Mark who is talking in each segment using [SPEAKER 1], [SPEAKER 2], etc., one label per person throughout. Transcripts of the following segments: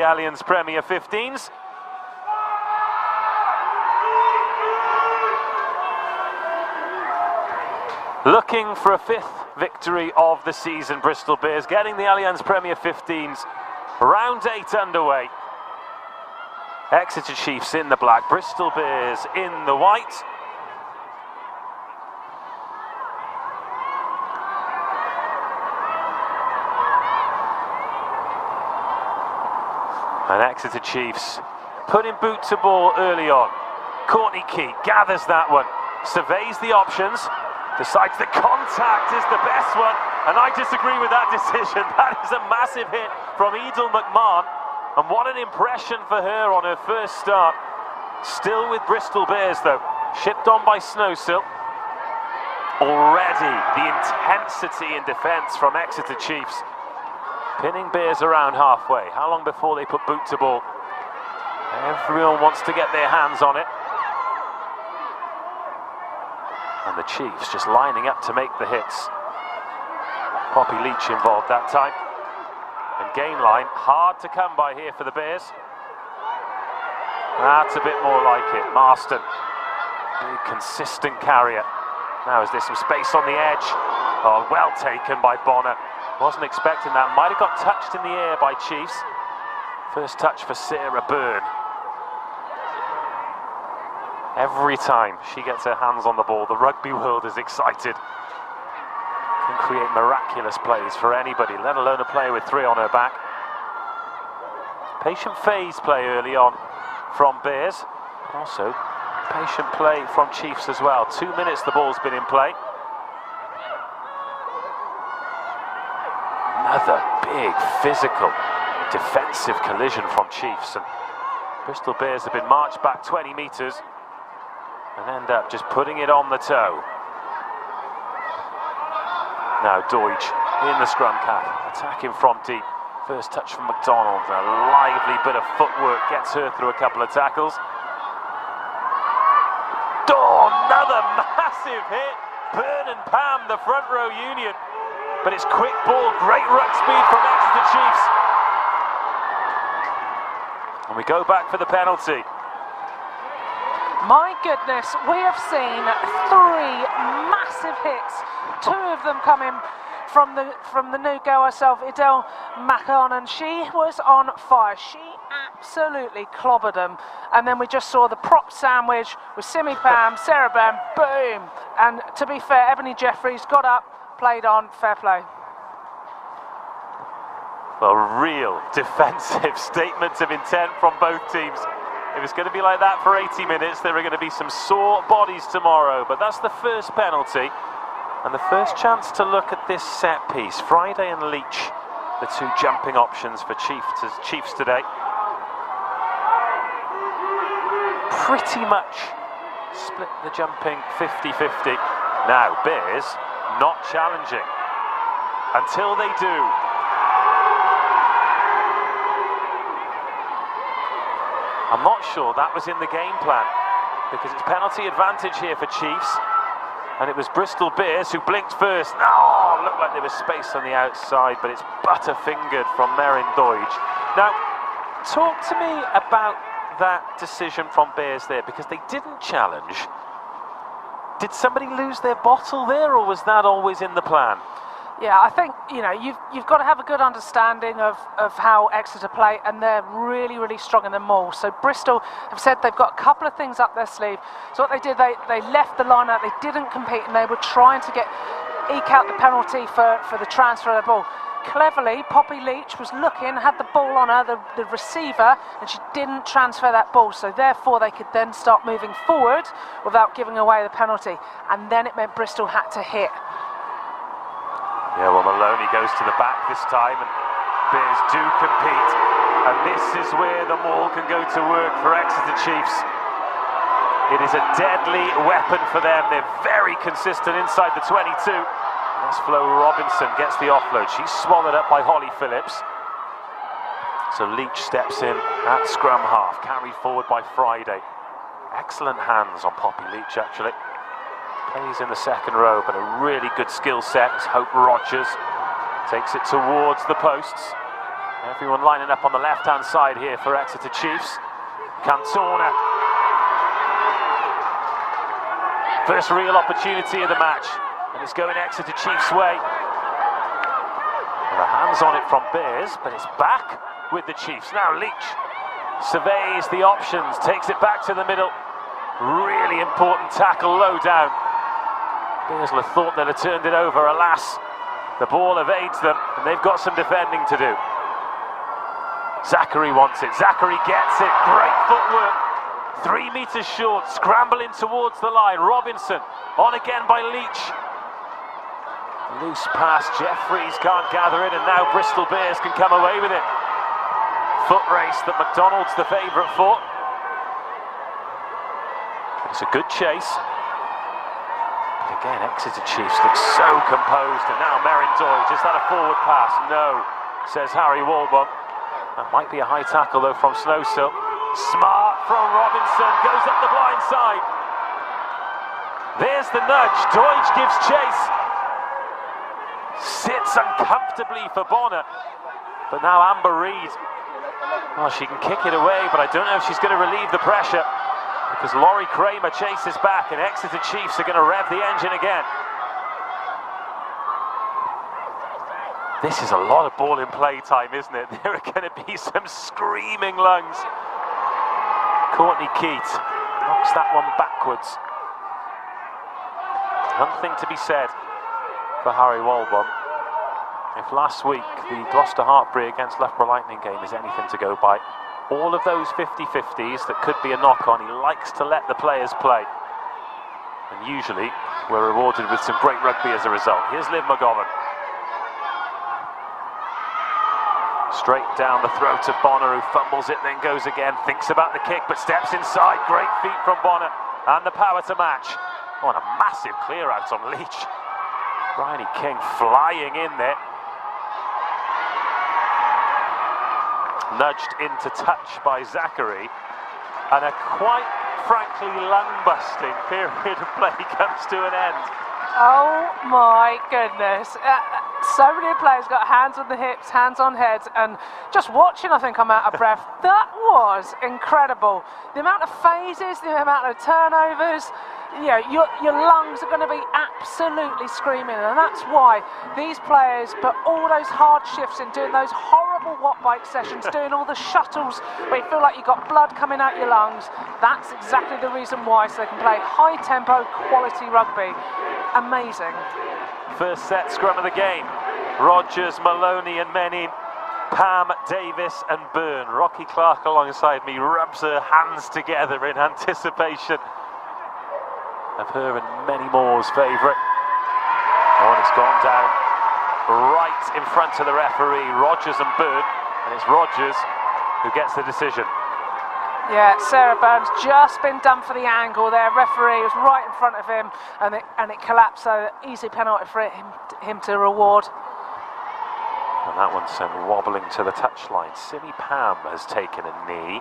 [SPEAKER 1] The Allianz Premier 15s. Looking for a fifth victory of the season, Bristol Bears getting the Allianz Premier 15s. Round 8 underway. Exeter Chiefs in the black, Bristol Bears in the white. And Exeter Chiefs putting boot to ball early on. Courtney Key gathers that one, surveys the options, decides the contact is the best one, and I disagree with that decision. That is a massive hit from Edel McMahon, and what an impression for her on her first start. Still with Bristol Bears though, shipped on by Snowsill. Already the intensity in defence from Exeter Chiefs. Pinning Bears around halfway. How long before they put boot to ball? Everyone wants to get their hands on it. And the Chiefs just lining up to make the hits. Poppy Leach involved that time. And gain line, hard to come by here for the Bears. That's a bit more like it. Marston, big consistent carrier. Now is there some space on the edge? Oh, well taken by Bonner. Wasn't expecting that. Might have got touched in the air by Chiefs. First touch for Sarah Byrne. Every time she gets her hands on the ball, the rugby world is excited. Can create miraculous plays for anybody, let alone a player with 3 on her back. Patient phase play early on from Bears. Also, patient play from Chiefs as well. 2 minutes the ball's been in play. Another big physical defensive collision from Chiefs, and Bristol Bears have been marched back 20 metres and end up just putting it on the toe. Now Deutsch in the scrum cap, attacking from deep. First touch from McDonald, a lively bit of footwork gets her through a couple of tackles. Another massive hit. Byrne and Pam, the front row union. But it's quick ball, great ruck speed from Exeter Chiefs. And we go back for the penalty.
[SPEAKER 2] My goodness, we have seen 3 massive hits. 2 of them coming from the new girl herself, Edel McMahon, and she was on fire. She absolutely clobbered them. And then we just saw the prop sandwich with Simi Pam, Sarah Bam, boom. And to be fair, Ebony Jeffries got up, played on, fair play.
[SPEAKER 1] Well, real defensive statement of intent from both teams. If it's going to be like that for 80 minutes, there are going to be some sore bodies tomorrow. But that's the first penalty and the first chance to look at this set piece. Friday and Leach, the 2 jumping options for Chiefs today. Pretty much split the jumping 50-50. Now, Bears not challenging until they do. I'm not sure that was in the game plan, because it's penalty advantage here for Chiefs, and it was Bristol Bears who blinked first. Oh, looked like there was space on the outside, but it's butterfingered from Meryn Deutsch. Now, talk to me about that decision from Bears there, because they didn't challenge. Did somebody lose their bottle there, or was that always in the plan?
[SPEAKER 2] Yeah, I think, you know, you've got to have a good understanding of how Exeter play, and they're really, really strong in the maul. So Bristol have said they've got a couple of things up their sleeve. So what they did, they left the line out, they didn't compete, and they were trying to eke out the penalty for the transfer of the ball. Cleverly, Poppy Leach was looking, had the ball on her, the receiver, and she didn't transfer that ball. So therefore, they could then start moving forward without giving away the penalty. And then it meant Bristol had to hit.
[SPEAKER 1] Yeah, well, Maloney goes to the back this time, and Bears do compete. And this is where the maul can go to work for Exeter Chiefs. It is a deadly weapon for them. They're very consistent inside the 22. And as Flo Robinson gets the offload, she's swallowed up by Holly Phillips. So Leach steps in at scrum half, carried forward by Friday. Excellent hands on Poppy Leach, actually. Plays in the second row, but a really good skill set as Hope Rogers takes it towards the posts. Everyone lining up on the left-hand side here for Exeter Chiefs. Cantona. First real opportunity of the match, and it's going Exeter Chiefs' way. And a hands on it from Bears, but it's back with the Chiefs. Now Leach surveys the options, takes it back to the middle. Really important tackle low down. Bears will have thought they'd have turned it over. Alas, the ball evades them, and they've got some defending to do. Zachary wants it. Zachary gets it. Great footwork. 3 meters short, scrambling towards the line. Robinson on again by Leach. Loose pass. Jeffries can't gather it, and now Bristol Bears can come away with it. Foot race that McDonald's the favourite for. It's a good chase. But again, Exeter Chiefs look so composed, and now Merrin-Doyle just had a forward pass. No, says Harry Walbon. That might be a high tackle though from Snowsill. Smart from Robinson, goes up the blind side. There's the nudge, Deutsch gives chase. Sits uncomfortably for Bonner. But now Amber Reid, well, she can kick it away, but I don't know if she's going to relieve the pressure, because Laurie Kramer chases back and Exeter Chiefs are going to rev the engine again. This is a lot of ball in play time, isn't it? There are going to be some screaming lungs. Courtney Keat knocks that one backwards. Nothing to be said for Harry Walbon. If last week the Gloucester Hartpury against Loughborough Lightning game is anything to go by, all of those 50-50s that could be a knock-on, he likes to let the players play. And usually we're rewarded with some great rugby as a result. Here's Liv McGovern. Straight down the throat of Bonner, who fumbles it, then goes again, thinks about the kick, but steps inside. Great feet from Bonner, and the power to match. Oh, and a massive clear out on Leach. Bryony King flying in there. Nudged into touch by Zachary, and a quite frankly lung-busting period of play comes to an end.
[SPEAKER 2] Oh my goodness. So many players got hands on the hips, hands on heads, and just watching, I think I'm out of breath. That was incredible. The amount of phases, the amount of turnovers, you know, your lungs are going to be absolutely screaming, and that's why these players put all those hard shifts in, doing those horrible watt bike sessions, doing all the shuttles where you feel like you've got blood coming out your lungs. That's exactly the reason why, so they can play high tempo, quality rugby. Amazing.
[SPEAKER 1] First set scrum of the game. Rogers, Maloney and Menin, Pam, Davis and Byrne. Rocky Clark alongside me rubs her hands together in anticipation of her and many more's favourite. Oh, and it's gone down right in front of the referee, Rogers and Byrne, and it's Rogers who gets the decision.
[SPEAKER 2] Yeah, Sarah Burns just been done for the angle there. Referee was right in front of him, and it collapsed, so easy penalty for him to reward.
[SPEAKER 1] And that one's sent wobbling to the touchline. Simi Pam has taken a knee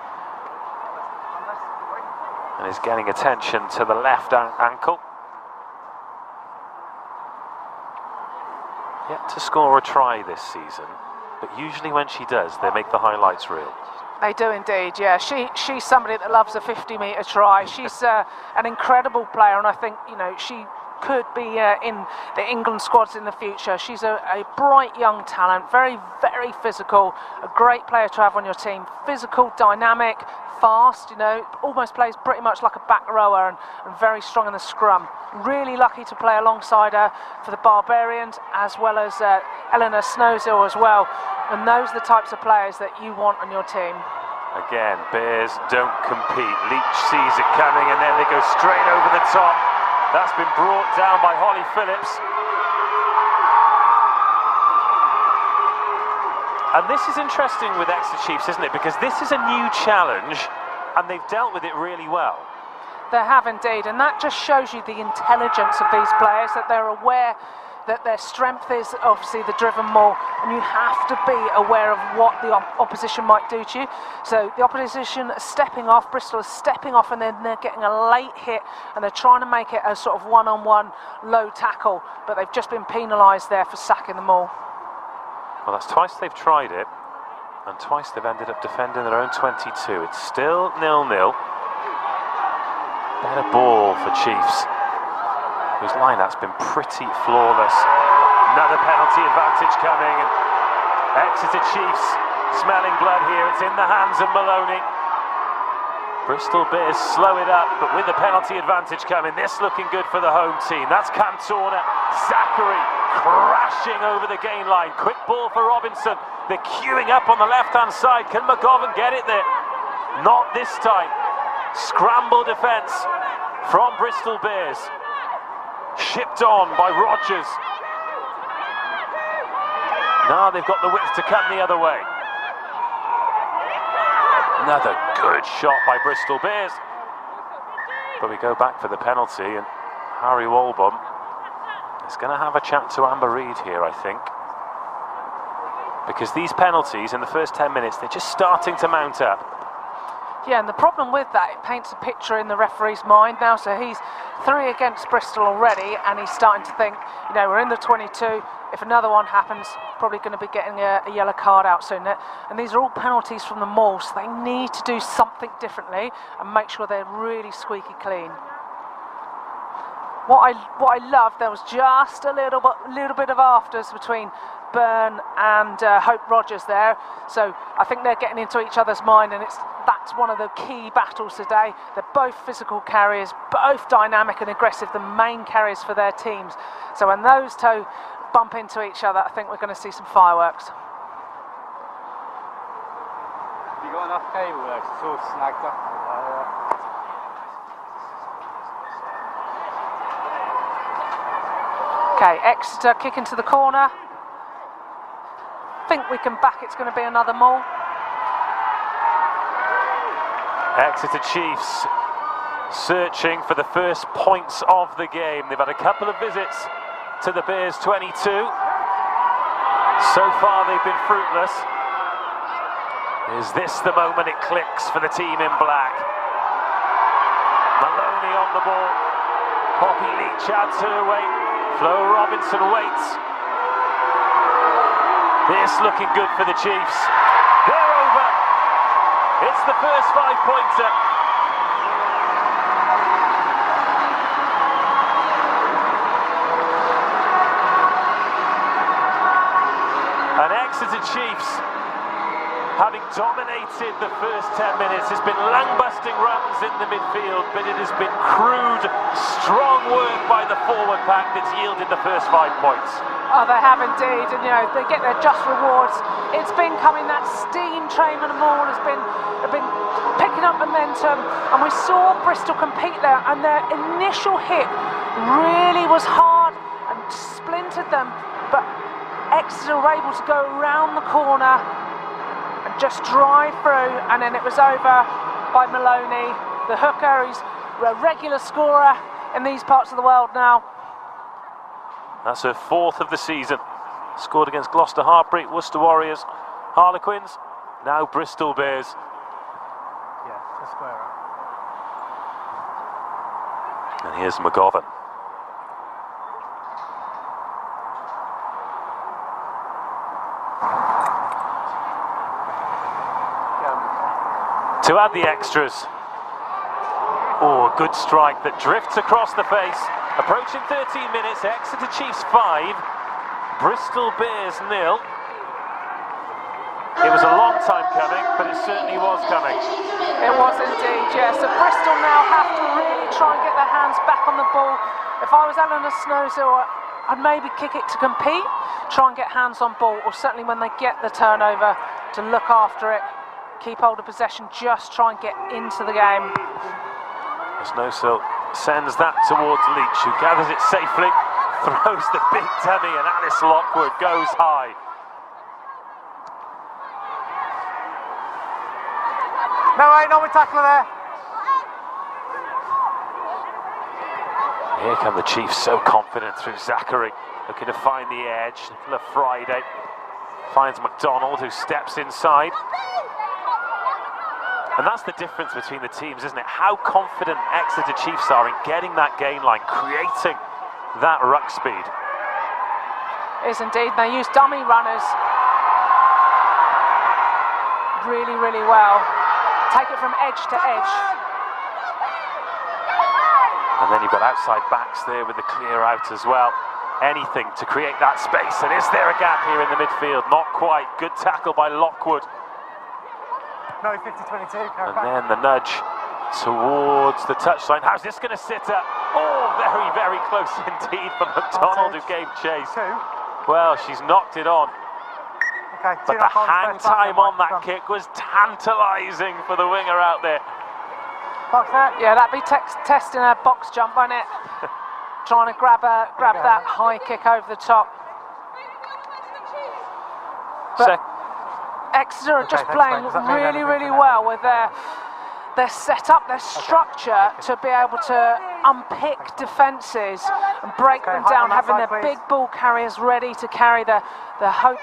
[SPEAKER 1] and is getting attention to the left ankle. Yet to score a try this season, but usually when she does, they make the highlights reel.
[SPEAKER 2] They do indeed, yeah. She's somebody that loves a 50-metre try. She's an incredible player, and I think, you know, she could be in the England squads in the future. She's a bright young talent, very, very physical, a great player to have on your team. Physical, dynamic, fast, you know, almost plays pretty much like a back rower, and very strong in the scrum. Really lucky to play alongside her for the Barbarians, as well as Eleanor Snowsill as well. And those are the types of players that you want on your team.
[SPEAKER 1] Again, Bears don't compete. Leach sees it coming, and then they go straight over the top. That's been brought down by Holly Phillips. And this is interesting with Exeter Chiefs, isn't it? Because this is a new challenge, and they've dealt with it really well.
[SPEAKER 2] They have indeed, and that just shows you the intelligence of these players, that they're aware that their strength is obviously the driven maul, and you have to be aware of what the opposition might do to you. So the opposition is stepping off, Bristol is stepping off, and then they're getting a late hit, and they're trying to make it a sort of one-on-one low tackle, but they've just been penalised there for sacking the maul.
[SPEAKER 1] Well, that's twice they've tried it, And twice they've ended up defending their own 22. It's still 0-0. Better ball for Chiefs, whose line-out's been pretty flawless. Another penalty advantage coming. And Exeter Chiefs smelling blood here. It's in the hands of Maloney. Bristol Bears slow it up, but with the penalty advantage coming, this looking good for the home team. That's Cantona. Zachary crashing over the gain line. Quick ball for Robinson. They're queuing up on the left-hand side. Can McGovern get it there? Not this time. Scramble defence from Bristol Bears. Shipped on by Rogers. Now they've got the width to come the other way. Another good shot by Bristol Bears. But we go back for the penalty, and Harry Walbom is going to have a chat to Amber Reid here, I think. Because these penalties in the first 10 minutes, they're just starting to mount up.
[SPEAKER 2] Yeah, and the problem with that, it paints a picture in the referee's mind now. So he's 3 against Bristol already, and he's starting to think, you know, we're in the 22. If another one happens, probably going to be getting a yellow card out soon. And these are all penalties from the maul, so they need to do something differently and make sure they're really squeaky clean. What I loved, there was just a little bit of afters between Byrne and Hope Rogers there. So I think they're getting into each other's mind, and that's one of the key battles today. They're both physical carriers, both dynamic and aggressive, the main carriers for their teams. So when those two bump into each other, I think we're going to see some fireworks.
[SPEAKER 3] You got enough cable there, it's all snagged up.
[SPEAKER 2] Okay, Exeter kick into the corner. Think we can back it's going to be another maul.
[SPEAKER 1] Exeter Chiefs searching for the first points of the game. They've had a couple of visits to the Bears 22. So far they've been fruitless. Is this the moment it clicks for the team in black? Maloney on the ball. Poppy Leach adds her weight. Flo Robinson waits. This looking good for the Chiefs. They're over. It's the first 5-pointer. And Exeter Chiefs, having dominated the first 10 minutes, has been lung-busting runs in the midfield, but it has been crude, strong work by the forward pack that's yielded the first 5 points.
[SPEAKER 2] Oh, they have indeed, and you know, they get their just rewards. It's been coming, that steam train and the maul has been picking up momentum, and we saw Bristol compete there, and their initial hit really was hard and splintered them, but Exeter were able to go around the corner and just drive through, and then it was over by Maloney, the hooker. He's a regular scorer in these parts of the world now.
[SPEAKER 1] That's her 4th of the season. Scored against Gloucester Hartpury, Worcester Warriors, Harlequins, now Bristol Bears.
[SPEAKER 3] Yeah, just square up.
[SPEAKER 1] And here's McGovern. To add the extras. Oh, a good strike that drifts across the face. Approaching 13 minutes, Exeter Chiefs 5, Bristol Bears 0. It was a long time coming, but it certainly was coming.
[SPEAKER 2] It was indeed, yeah. So Bristol now have to really try and get their hands back on the ball. If I was Eleanor Snowsill, I'd maybe kick it to compete, try and get hands on ball, or certainly when they get the turnover, to look after it, keep hold of possession, just try and get into the game.
[SPEAKER 1] Snowsill sends that towards Leach, who gathers it safely, throws the big dummy, and Alice Lockwood goes high.
[SPEAKER 3] No, ain't no tackler there.
[SPEAKER 1] Here come the Chiefs, so confident through Zachary, looking to find the edge. Nicola Friday finds McDonald, who steps inside. And that's the difference between the teams, isn't it? How confident Exeter Chiefs are in getting that gain line, creating that ruck speed.
[SPEAKER 2] Is indeed, they use dummy runners. really, really well. Take it from edge to edge.
[SPEAKER 1] And then you've got outside backs there with the clear out as well. Anything to create that space. And is there a gap here in the midfield? Not quite. Good tackle by Lockwood.
[SPEAKER 3] No, 50-22.
[SPEAKER 1] And then the nudge towards the touchline. How's this going to sit up? Oh, very, very close indeed for McDonald, who gave chase. Well, she's knocked it on.
[SPEAKER 3] Okay,
[SPEAKER 1] but the hang time on that kick was tantalising for the winger out there.
[SPEAKER 3] Box that?
[SPEAKER 2] Yeah, that'd be testing a box jump, won't it? Trying to grab that high kick over the top. But Exeter are just playing really, really well with their setup, their structure to be able to unpick defences and break them down, having their big ball carriers ready to carry the Hope.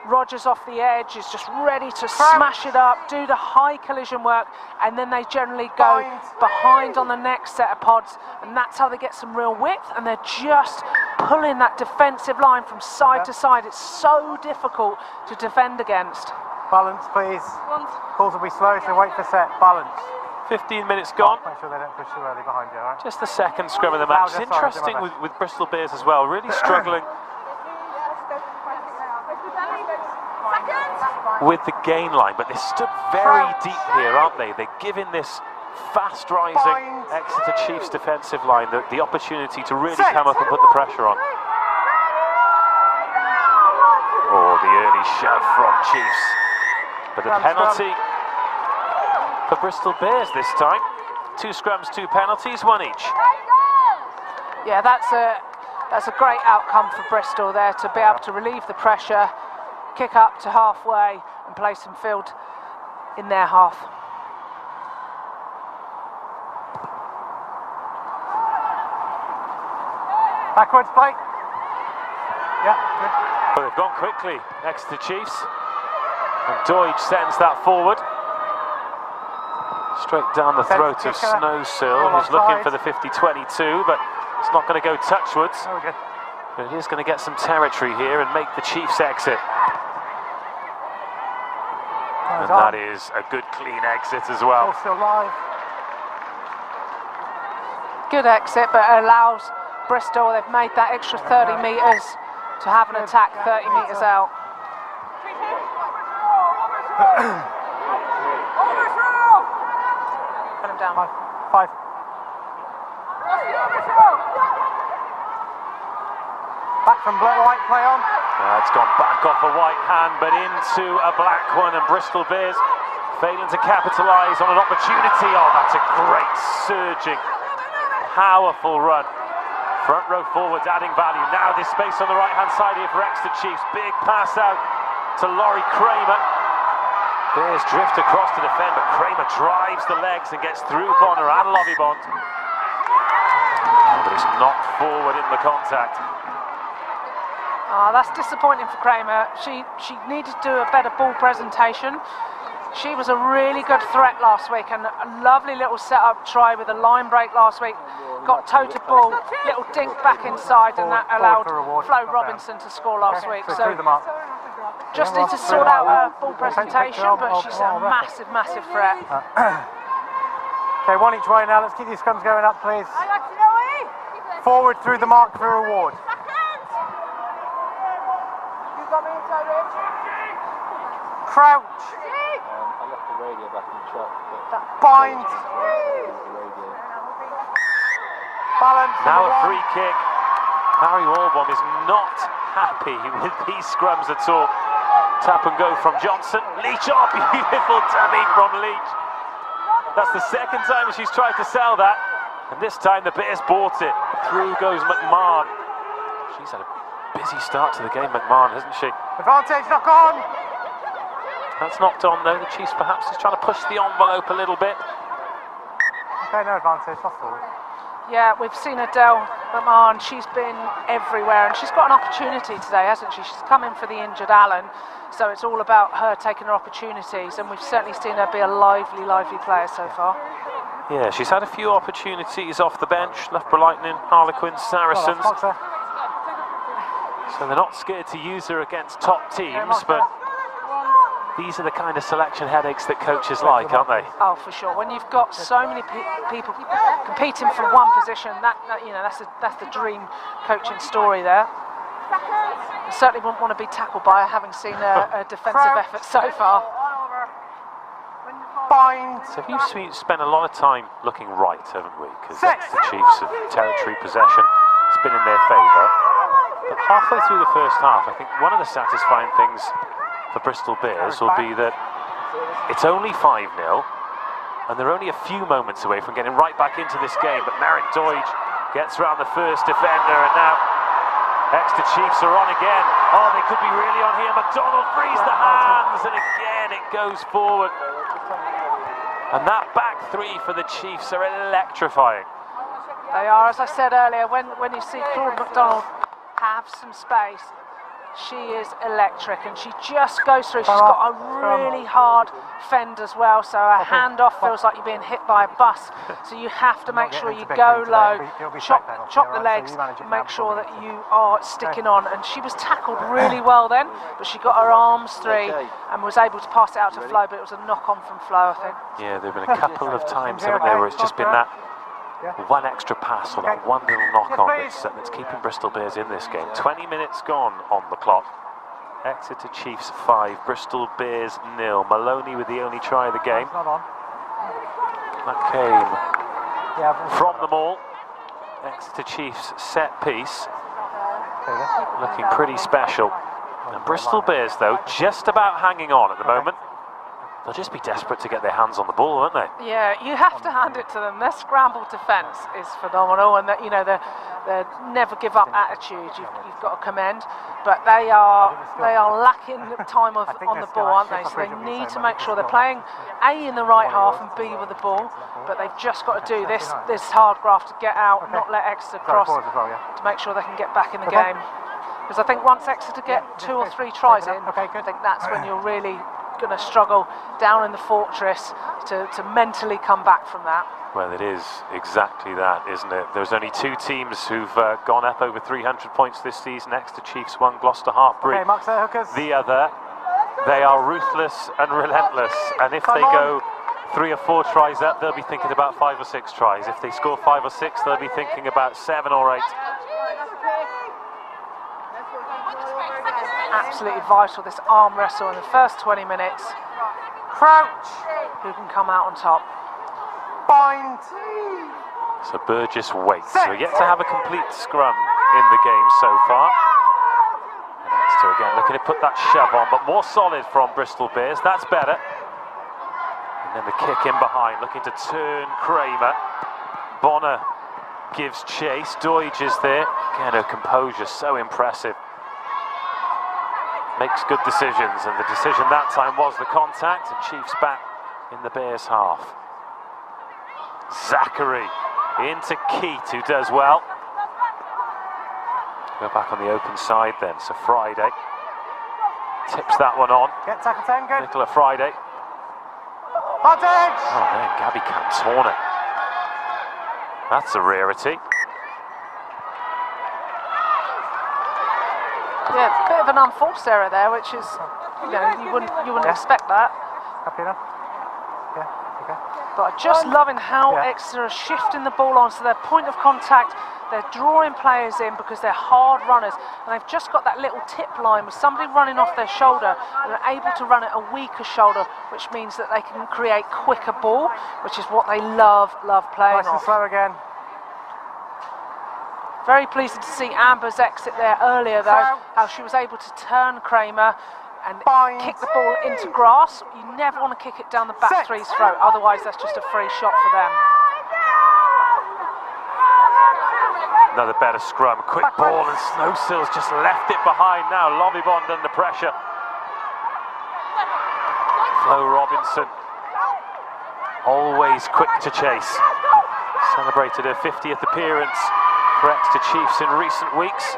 [SPEAKER 2] Rogers off the edge is just ready to smash it up, do the high collision work, and then they generally go behind on the next set of pods, and that's how they get some real width, and they're just pulling that defensive line from side to side. It's so difficult to defend against.
[SPEAKER 3] Balance, please. Calls will be slow, so wait for set. Balance.
[SPEAKER 1] 15 minutes gone.
[SPEAKER 3] Make sure they don't push too early behind you, all right?
[SPEAKER 1] Just the second scrum of the match. It's interesting with Bristol Bears as well, really struggling with the gain line, but they stood very deep here, aren't they? They're giving this fast-rising Exeter Chiefs defensive line the opportunity to really come up and put the pressure on. Oh, the early shove from Chiefs. But a penalty for Bristol Bears this time. 2 scrums, 2 penalties, 1 each.
[SPEAKER 2] Yeah, that's a great outcome for Bristol there, to be able to relieve the pressure, kick up to halfway and play some field in their half.
[SPEAKER 3] Backwards play. Yeah, good.
[SPEAKER 1] Well, they've gone quickly, Exeter Chiefs. And Deutsch sends that forward. Straight down the throat of Snowsill, who's looking for the 50-22, but it's not going to go touchwards. But it is going to get some territory here and make the Chiefs exit. And that is a good clean exit as well.
[SPEAKER 3] Still live.
[SPEAKER 2] Good exit, but it allows Bristol, they've made that extra 30 metres to have an attack 30 metres out. Put him down.
[SPEAKER 3] 5. Back from white play on.
[SPEAKER 1] It's gone back off a white hand, but into a black one, and Bristol Bears failing to capitalise on an opportunity. Oh, that's a great surging, powerful run. Front row forwards adding value. Now this space on the right-hand side here for Exeter Chiefs. Big pass out to Laurie Kramer. Bears drift across to defend, but Kramer drives the legs and gets through Bonner and Lovibond. But it's knocked forward in the contact.
[SPEAKER 2] That's disappointing for Kramer. She needed to do a better ball presentation. She was a really good threat last week, and a lovely little set-up try with a line break last week. Got toe to ball, little dink back inside, and that allowed Flo Robinson to score last week. So just need to sort out her ball presentation, but she's a massive, massive threat.
[SPEAKER 3] Okay, 1 each way now. Let's keep these scrums going up, please. Forward through the mark for a reward. Crouch.
[SPEAKER 4] I left the radio back in the truck.
[SPEAKER 3] Bind. Balance.
[SPEAKER 1] Now a free kick. Harry Walbom is not happy with these scrums at all. Tap and go from Johnson. Leach, oh, beautiful dummy from Leach. That's the second time she's tried to sell that. And this time the Bears bought it. Through goes McMahon. She's had a busy start to the game, McMahon, hasn't she?
[SPEAKER 3] Advantage, knock on.
[SPEAKER 1] That's knocked on though. The Chiefs perhaps is trying to push the envelope a little bit.
[SPEAKER 3] Okay, no advantage, off forward.
[SPEAKER 2] Yeah, we've seen Adele McMahon. She's been everywhere, and she's got an opportunity today, hasn't she? She's come in for the injured Allen, so it's all about her taking her opportunities, and we've certainly seen her be a lively, lively player so far.
[SPEAKER 1] Yeah, she's had a few opportunities off the bench. Loughborough Lightning, Harlequins, Saracens. So they're not scared to use her against top teams, but these are the kind of selection headaches that coaches like, aren't they?
[SPEAKER 2] Oh, for sure. When you've got so many people competing for one position, that's the dream coaching story there. You certainly wouldn't want to be tackled by having seen a defensive effort so far.
[SPEAKER 1] So we've spent a lot of time looking right, haven't we? Because Exeter Chiefs of territory possession, it's been in their favour. But halfway through the first half, I think one of the satisfying things for Bristol Bears will be that it's only 5-0, and they're only a few moments away from getting right back into this game. But Merrick Doidge gets around the first defender, and now Exeter Chiefs are on again. Oh, they could be really on here. McDonald frees the hands, and again it goes forward. And that back three for the Chiefs are electrifying.
[SPEAKER 2] They are, as I said earlier, when you see Claude McDonald have some space, she is electric, and she just goes through. She's got a really hard fend as well, so her handoff feels like you're being hit by a bus. So you have to make sure you go low, chop the legs, and make sure that you are sticking on. And she was tackled really well then, but she got her arms free and was able to pass it out to Flo, but it was a knock-on from Flo, I think.
[SPEAKER 1] Yeah, there have been a couple of times, haven't there, where it's just been that one extra pass or that one little knock-on that's keeping Bristol Bears in this game. 20 minutes gone on the clock. Exeter Chiefs 5, Bristol Bears 0. Maloney with the only try of the game. That came from the maul. Exeter Chiefs set piece. Looking pretty special. And Bristol Bears, though, just about hanging on at the moment. They'll just be desperate to get their hands on the ball, won't they?
[SPEAKER 2] Yeah, you have to hand it to them. Their scramble defence is phenomenal, and that, you know, their never give up attitude you've got to commend. But they are lacking time on the ball, aren't they? So they need to make sure they're playing A in the right half and B with the ball. But they've just got to do this hard graft to get out, not let Exeter cross, to make sure they can get back in the game. Because I think once Exeter get 2 or 3 tries in, I think that's when you're really going to struggle down in the fortress to mentally come back from that.
[SPEAKER 1] Well, it is exactly that, isn't it? There's only 2 teams who've gone up over 300 points this season. Exeter Chiefs 1, Gloucester Hartpury the other. They are ruthless and relentless, and if they go 3 or 4 tries up, they'll be thinking about 5 or 6 tries. If they score 5 or 6, they'll be thinking about 7 or 8.
[SPEAKER 2] Absolutely vital, this arm wrestle in the first 20 minutes.
[SPEAKER 3] Crouch.
[SPEAKER 2] Who can come out on top?
[SPEAKER 3] Bind.
[SPEAKER 1] So Burgess waits. So yet to have a complete scrum in the game so far. And Exeter again looking to put that shove on, but more solid from Bristol Bears. That's better. And then the kick in behind, looking to turn Kramer. Bonner gives chase. Doidge is there. Again, her composure so impressive. Makes good decisions, and the decision that time was the contact, and Chiefs back in the Bears half. Zachary into Keat, who does well. Go back on the open side then, so Friday tips that one on.
[SPEAKER 3] Get tackle 10, good.
[SPEAKER 1] Nicola Friday.
[SPEAKER 3] Hot edge!
[SPEAKER 1] Oh man, Gabby Cantona. That's a rarity.
[SPEAKER 2] Yeah, a bit of an unforced error there, which is, you wouldn't expect that.
[SPEAKER 3] Happy enough? Yeah, okay.
[SPEAKER 2] But just loving how Exeter are shifting the ball on, so their point of contact, they're drawing players in because they're hard runners, and they've just got that little tip line with somebody running off their shoulder, and they're able to run at a weaker shoulder, which means that they can create quicker ball, which is what they love playing
[SPEAKER 3] nice
[SPEAKER 2] off.
[SPEAKER 3] and slow again.
[SPEAKER 2] Very pleasing to see Amber's exit there earlier, though, how she was able to turn Kramer and kick the ball into grass. You never want to kick it down the back three's throat, otherwise that's just a free shot for them.
[SPEAKER 1] Another better scrum, quick ball, and Snowsill's just left it behind now. Lovibond under pressure. Flo Robinson, always quick to chase. Celebrated her 50th appearance for Exeter Chiefs in recent weeks.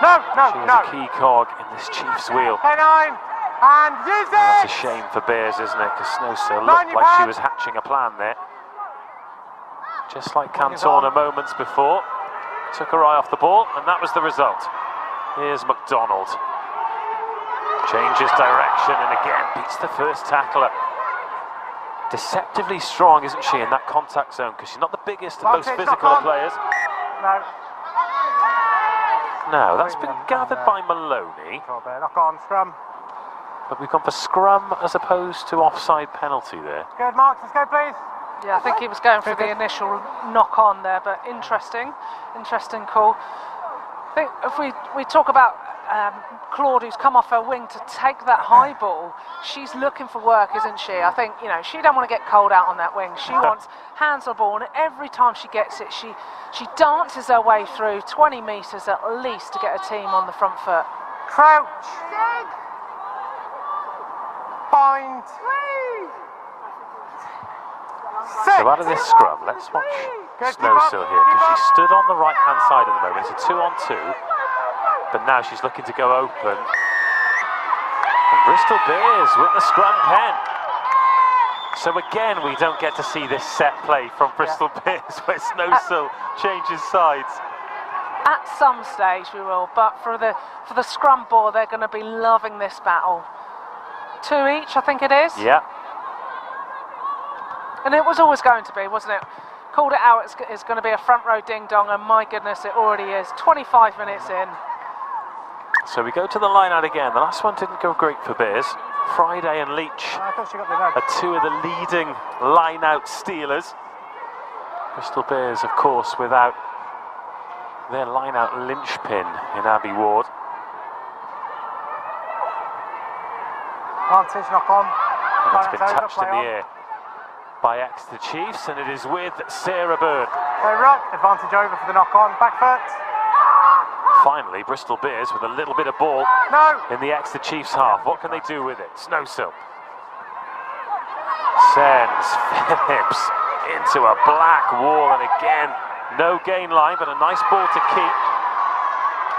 [SPEAKER 1] She's a key cog in this Chiefs wheel.
[SPEAKER 3] And use it!
[SPEAKER 1] That's a shame for Bears, isn't it? Because Snowsill looked like she was hatching a plan there. Just like Cantona moments before. Took her eye off the ball, and that was the result. Here's McDonald. Changes direction and again beats the first tackler. Deceptively strong, isn't she, in that contact zone, because she's not the biggest and most physical of players.
[SPEAKER 3] No.
[SPEAKER 1] Now, that's been gathered by Maloney.
[SPEAKER 3] Knock on, scrum.
[SPEAKER 1] But we've gone for scrum as opposed to offside penalty there.
[SPEAKER 3] Good, Mark, let's go, please.
[SPEAKER 2] Yeah, I think he was going for the initial knock on there, but interesting call. I think if we talk about Claude, who's come off her wing to take that high ball, she's looking for work, isn't she? I think, you know, she don't want to get cold out on that wing. She wants hands on ball, and every time she gets it, she dances her way through 20 metres at least to get a team on the front foot.
[SPEAKER 3] Crouch. Bind.
[SPEAKER 1] So out of this scrum, let's watch Snowsill here, because she stood on the right-hand side at the moment. It's a 2-on-2, but now she's looking to go open. And Bristol Bears with the scrum pen. So again, we don't get to see this set play from Bristol Bears, where Snowsill changes sides.
[SPEAKER 2] At some stage we will, but for the scrum ball, they're going to be loving this battle. 2 each, I think it is.
[SPEAKER 1] Yeah.
[SPEAKER 2] And it was always going to be, wasn't it? Called it out, it's going to be a front row ding-dong, and my goodness, it already is. 25 minutes in.
[SPEAKER 1] So we go to the line-out again. The last one didn't go great for Bears. Friday and Leach are two of the leading line-out stealers. Bristol Bears, of course, without their line-out linchpin in Abby Ward.
[SPEAKER 3] Advantage, knock on.
[SPEAKER 1] And it's been touched in the air by Exeter Chiefs, and it is with Sarah Bird.
[SPEAKER 3] Okay, ruck, advantage over for the knock on, back foot.
[SPEAKER 1] Finally, Bristol Bears with a little bit of ball in the Exeter Chiefs half. What can they do with it? Snowsill sends Phillips into a black wall, and again, no gain line, but a nice ball to keep.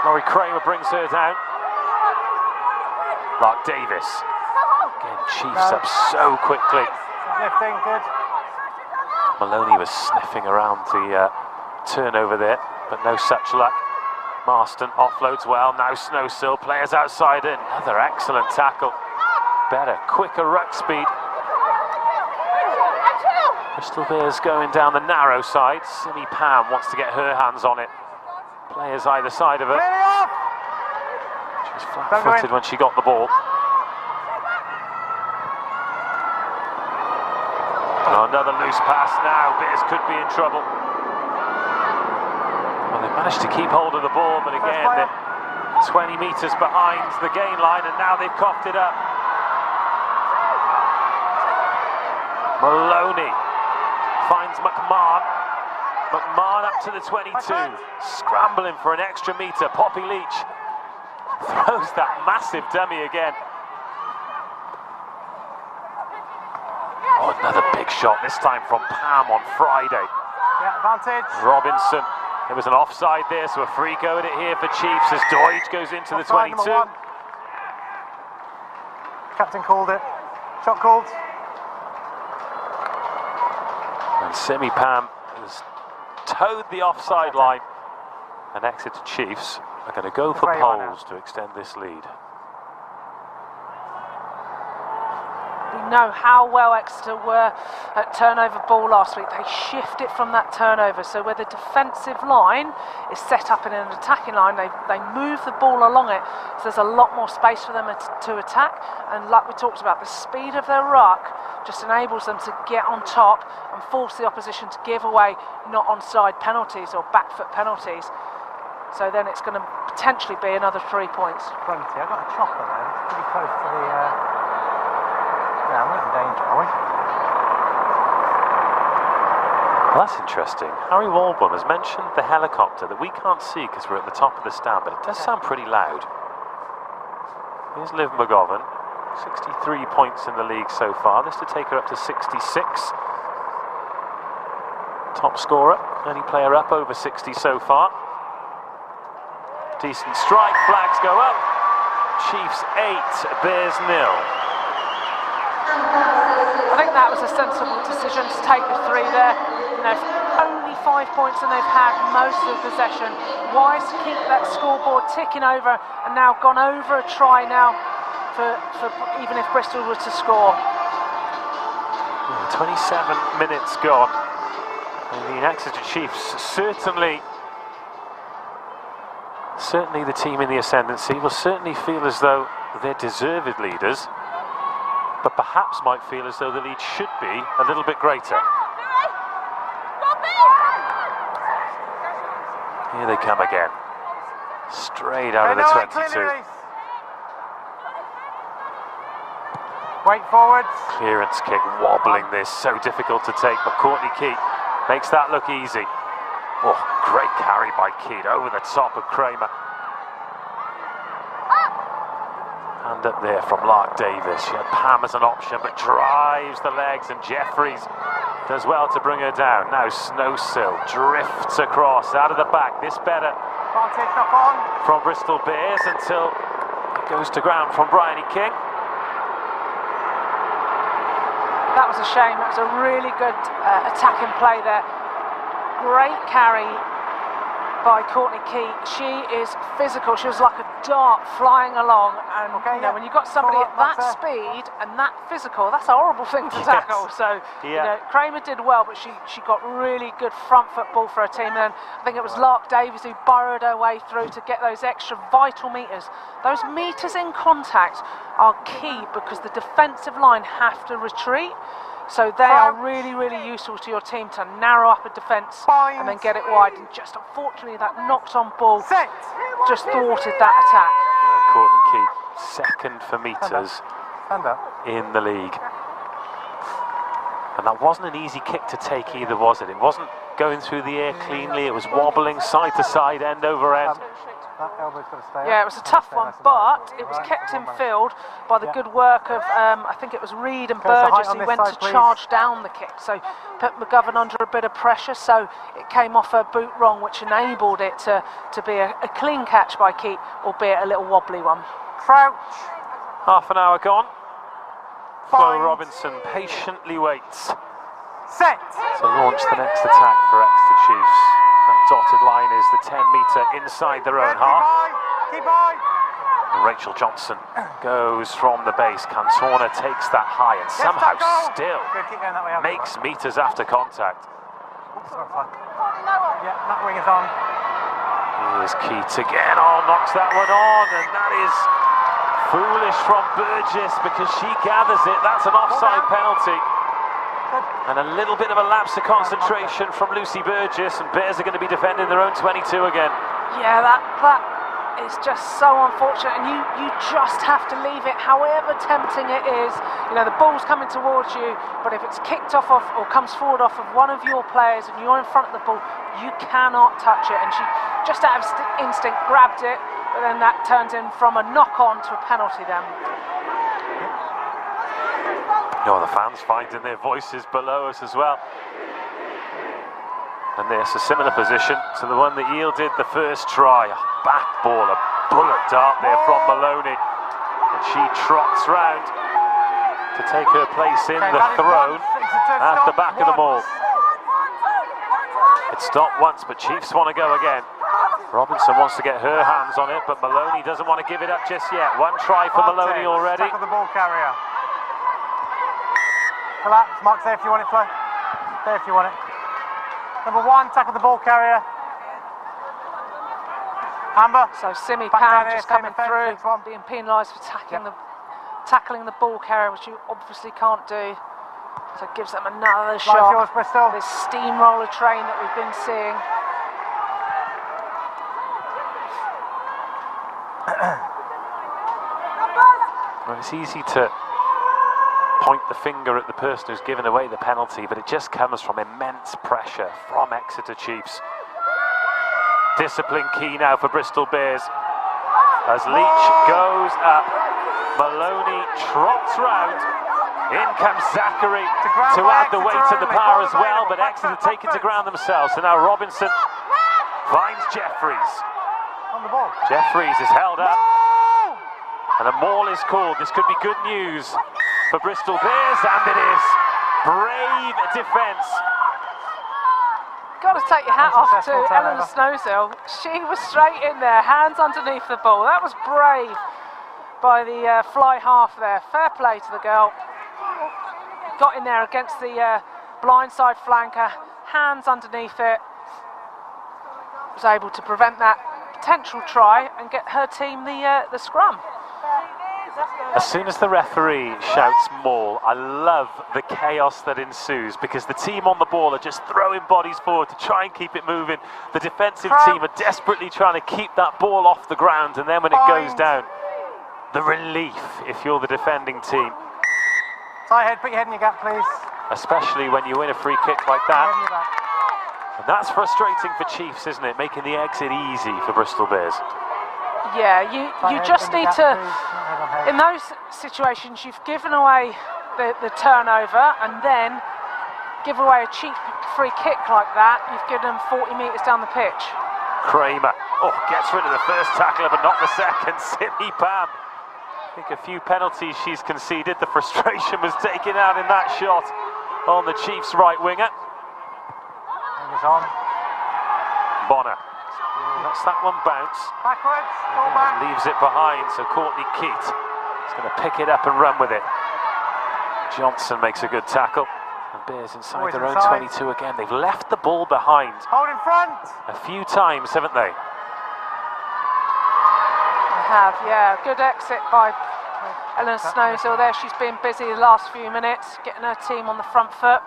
[SPEAKER 1] Laurie Kramer brings her down. Lark Davis. Again, Chiefs up so quickly.
[SPEAKER 3] Lifting, good.
[SPEAKER 1] Maloney was sniffing around the turnover there, but no such luck. Marston offloads well, now Snowsill, players outside in. Another excellent tackle. Better, quicker ruck speed. Bristol Bears going down the narrow side. Simi Pam wants to get her hands on it. Players either side of her. She was flat-footed when she got the ball. Oh, another loose pass now. Bears could be in trouble. Well, they managed to keep hold of the ball, but again, they're 20 metres behind the gain line, and now they've coughed it up. Maloney finds McMahon. McMahon up to the 22. Scrambling for an extra metre. Poppy Leach throws that massive dummy again. Oh, another big shot, this time from Pam on Friday.
[SPEAKER 3] Yeah, advantage.
[SPEAKER 1] Robinson, there was an offside there, so a free go at it here for Chiefs as Doidge goes into the 22.
[SPEAKER 3] Captain called it. Shot called.
[SPEAKER 1] And Simi Pam has towed the offside line. And Exeter Chiefs are going to go for poles to extend this lead.
[SPEAKER 2] We know how well Exeter were at turnover ball last week. They shift it from that turnover, so where the defensive line is set up in an attacking line, they move the ball along it, so there's a lot more space for them to attack. And like we talked about, the speed of their ruck just enables them to get on top and force the opposition to give away not onside penalties or back foot penalties. So then it's going to potentially be another 3 points.
[SPEAKER 3] Plenty. I've got a chopper there. It's pretty close to the... Yeah, we're in danger, are we?
[SPEAKER 1] Well, that's interesting. Harry Walborn has mentioned the helicopter that we can't see because we're at the top of the stand, but it does sound pretty loud. Here's Liv McGovern, 63 points in the league so far. This to take her up to 66. Top scorer, only player up over 60 so far. Decent strike, flags go up. Chiefs 8, Bears 0.
[SPEAKER 2] I think that was a sensible decision to take the 3 there. You know, only 5 points and they've had most of the possession. Wise to keep that scoreboard ticking over, and now gone over a try now for even if Bristol were to score.
[SPEAKER 1] 27 minutes gone. And the Exeter Chiefs certainly the team in the ascendancy will certainly feel as though they're deserved leaders, but perhaps might feel as though the lead should be a little bit greater. Here they come again, straight out of the 22.
[SPEAKER 3] Wait forwards.
[SPEAKER 1] Clearance kick, wobbling this, so difficult to take, but Courtney Keat makes that look easy. Oh, great carry by Keat over the top of Kramer. And up there from Lark Davis. She had Pam as an option, but drives the legs, and Jeffries does well to bring her down. Now Snowsill drifts across out of the back. This better from Bristol Bears until it goes to ground from Bryony King.
[SPEAKER 2] That was a shame. That was a really good attacking play there. Great carry by Courtney Keat. She is physical. She was like a dart flying along. And you know, when you've got somebody at that speed and that physical, that's a horrible thing to tackle. So you know, Kramer did well, but she got really good front football for her team. And I think it was Lark Davies who burrowed her way through to get those extra vital metres. Those metres in contact are key because the defensive line have to retreat. So they are really, really useful to your team to narrow up a defence and then get it wide. And just unfortunately, that knocked on ball just thwarted that attack.
[SPEAKER 1] Yeah, Courtney Keat, second for metres in the league. And that wasn't an easy kick to take either, was it? It wasn't going through the air cleanly. It was wobbling side to side, end over end.
[SPEAKER 3] That elbow's got to stay.
[SPEAKER 2] Yeah, it was a tough one, but it was kept in field by the good work of, I think it was Reed and Burgess who went to charge down the kick. So put McGovern under a bit of pressure, so it came off her boot wrong, which enabled it to be a clean catch by Keat, albeit a little wobbly one.
[SPEAKER 3] Crouch.
[SPEAKER 1] Half an hour gone. Flo Robinson patiently waits to launch the next attack for Exeter Chiefs. That dotted line is the 10-metre inside their own half.
[SPEAKER 3] Keep on.
[SPEAKER 1] And Rachel Johnson goes from the base. Cantona takes that high and somehow still makes metres after contact.
[SPEAKER 3] Yeah, that wing is on.
[SPEAKER 1] Here's Keat again. Oh, knocks that one on, and that is foolish from Burgess because she gathers it. That's an offside penalty. And a little bit of a lapse of concentration from Lucy Burgess, and Bears are going to be defending their own 22 again.
[SPEAKER 2] Yeah, that is just so unfortunate, and you just have to leave it, however tempting it is. You know, the ball's coming towards you, but if it's kicked off of, or comes forward off of one of your players and you're in front of the ball, you cannot touch it. And she, just out of instinct, grabbed it, but then that turns in from a knock-on to a penalty then.
[SPEAKER 1] Oh, the fans finding their voices below us as well. And there's a similar position to the one that yielded the first try. A back ball, a bullet dart there from Maloney. And she trots round to take her place in the throne at the back of the maul. It stopped once, but Chiefs want to go again. Robinson wants to get her hands on it, but Maloney doesn't want to give it up just yet. One try for Maloney already.
[SPEAKER 3] Tackle the ball carrier. Collapse, Mark, there if you want it, Flo. There if you want it. Number 1, tackle the ball carrier. Amber.
[SPEAKER 2] So Simi Pam just coming through, being penalised for tackling the ball carrier, which you obviously can't do. So it gives them another shot.
[SPEAKER 3] Yours, Bristol.
[SPEAKER 2] This steamroller train that we've been seeing.
[SPEAKER 1] Well, it's easy to point the finger at the person who's given away the penalty, but it just comes from immense pressure from Exeter Chiefs. Discipline key now for Bristol Bears. As Leach goes up, Maloney trots round. In comes Zachary to add the weight and the power as well, but Exeter take it to ground themselves. So now Robinson finds Jeffries. Jeffries is held up, and a maul is called. This could be good news for Bristol Bears, and it is. Brave defence.
[SPEAKER 2] Got to take your hat off to Eleanor Snowsill. She was straight in there, hands underneath the ball. That was brave. by the fly half there. Fair play to the girl. Got in there against the blindside flanker, hands underneath it. Was able to prevent that potential try and get her team the scrum.
[SPEAKER 1] As soon as the referee shouts maul, I love the chaos that ensues, because the team on the ball are just throwing bodies forward to try and keep it moving. The defensive team are desperately trying to keep that ball off the ground, and then when it goes down, the relief if you're the defending team.
[SPEAKER 3] Tight head, put your head in your gap, please.
[SPEAKER 1] Especially when you win a free kick like that. And that's frustrating for Chiefs, isn't it? Making the exit easy for Bristol Bears.
[SPEAKER 2] Yeah, you just need to, in those situations, you've given away the turnover, and then give away a cheap free kick like that, you've given them 40 metres down the pitch.
[SPEAKER 1] Kramer, gets rid of the first tackler but not the second. Simi Pam. I think a few penalties she's conceded. The frustration was taken out in that shot on the Chiefs right winger.
[SPEAKER 3] Fingers on.
[SPEAKER 1] Bonner. Lets that one bounce.
[SPEAKER 3] Backwards, go back.
[SPEAKER 1] Leaves it behind, so Courtney Keat is going to pick it up and run with it. Johnson makes a good tackle. And Bears inside their own 22 again. They've left the ball behind.
[SPEAKER 3] Hold in front.
[SPEAKER 1] A few times, haven't they?
[SPEAKER 2] They have, yeah. Good exit by Ellen Snowsill there. She's been busy the last few minutes, getting her team on the front foot.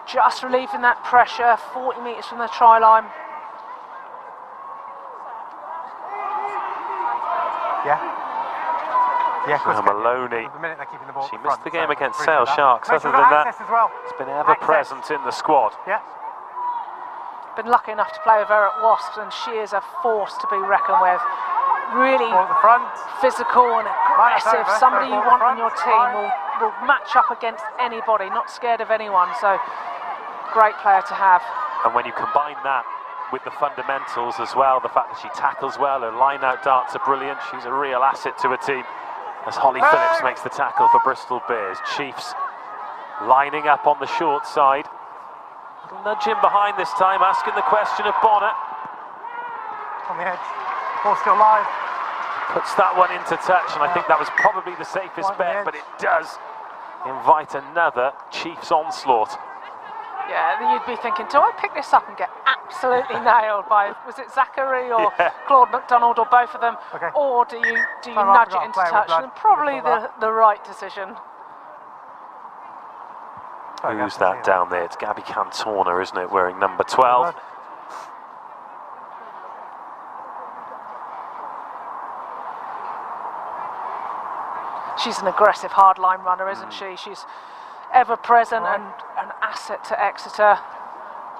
[SPEAKER 2] Just relieving that pressure, 40 metres from the try line.
[SPEAKER 3] Yeah,
[SPEAKER 1] Maloney.
[SPEAKER 3] The minute they're keeping the ball
[SPEAKER 1] She
[SPEAKER 3] at the
[SPEAKER 1] missed
[SPEAKER 3] front,
[SPEAKER 1] the game
[SPEAKER 3] so
[SPEAKER 1] against
[SPEAKER 3] free
[SPEAKER 1] Sale
[SPEAKER 3] for
[SPEAKER 1] Sharks.
[SPEAKER 3] Make
[SPEAKER 1] Other
[SPEAKER 3] sure
[SPEAKER 1] than
[SPEAKER 3] we've got
[SPEAKER 1] that,
[SPEAKER 3] access as well.
[SPEAKER 1] it's been ever present in the squad.
[SPEAKER 3] Yeah.
[SPEAKER 2] Been lucky enough to play with her at Wasps, and she is a force to be reckoned with. Really
[SPEAKER 3] Ball at the front.
[SPEAKER 2] physical and aggressive.
[SPEAKER 3] over.
[SPEAKER 2] Somebody you
[SPEAKER 3] Ball
[SPEAKER 2] want on
[SPEAKER 3] front.
[SPEAKER 2] your team will match up against anybody, not scared of anyone. So, great player to have.
[SPEAKER 1] And when you combine that with the fundamentals as well, the fact that she tackles well, her line-out darts are brilliant, she's a real asset to a team. As Holly Phillips makes the tackle for Bristol Bears. Chiefs lining up on the short side. Nudge in behind this time, asking the question of Bonner.
[SPEAKER 3] On the edge. Ball still live.
[SPEAKER 1] Puts that one into touch, and I think that was probably the safest bet, but it does invite another Chiefs onslaught.
[SPEAKER 2] Yeah, you'd be thinking, do I pick this up and get absolutely nailed by, was it Zachary or Claude McDonald or both of them?
[SPEAKER 3] Okay.
[SPEAKER 2] Or do you nudge it into touch? And probably the right decision.
[SPEAKER 1] Who's that down there? It's Gabby Cantona, isn't it, wearing number 12.
[SPEAKER 2] She's an aggressive hardline runner, isn't she? She's ever present and an asset to Exeter.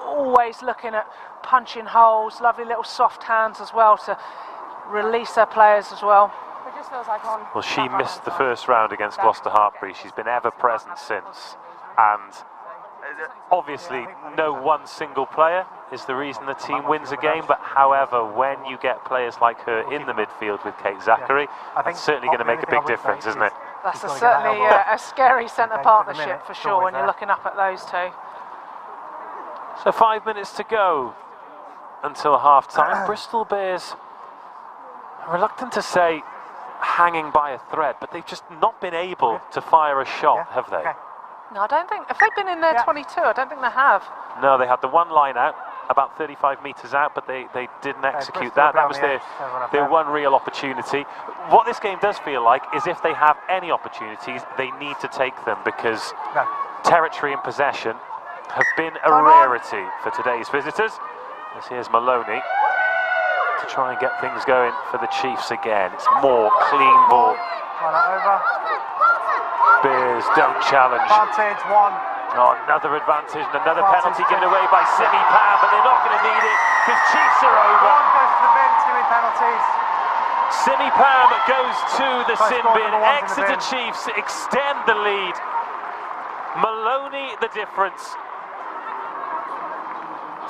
[SPEAKER 2] Always looking at punching holes, lovely little soft hands as well to release her players as well.
[SPEAKER 5] It just feels like on.
[SPEAKER 1] Well, she missed the first round against Gloucester Hartpury. She's been ever present since, and obviously no one single player is the reason the team wins a game, but however, when you get players like her in the midfield with Kate Zachary, that's certainly going to make a big difference, isn't it?
[SPEAKER 2] That's certainly a scary centre partnership for sure when you're looking up at those two.
[SPEAKER 1] So 5 minutes to go until half-time. Bristol Bears, I'm reluctant to say hanging by a thread, but they've just not been able to fire a shot, have they?
[SPEAKER 2] No, I don't think, have they been in there 22? I don't think they have.
[SPEAKER 1] No, they had the one line out, about 35 metres out, but they didn't execute that. That was their one real opportunity. What this game does feel like is if they have any opportunities, they need to take them, because territory and possession have been a rarity for today's visitors. This here's Maloney to try and get things going for the Chiefs again. It's more clean ball. Bears don't challenge.
[SPEAKER 3] Advantage, one.
[SPEAKER 1] Oh, another advantage and another penalty given away by Simi Pam, but they're not going to need it because Chiefs are over.
[SPEAKER 3] One goes to the bin, too many penalties.
[SPEAKER 1] Simi Pam goes to the sin bin.
[SPEAKER 3] number one's in the
[SPEAKER 1] Exeter
[SPEAKER 3] bin.
[SPEAKER 1] Chiefs extend the lead. Maloney the difference.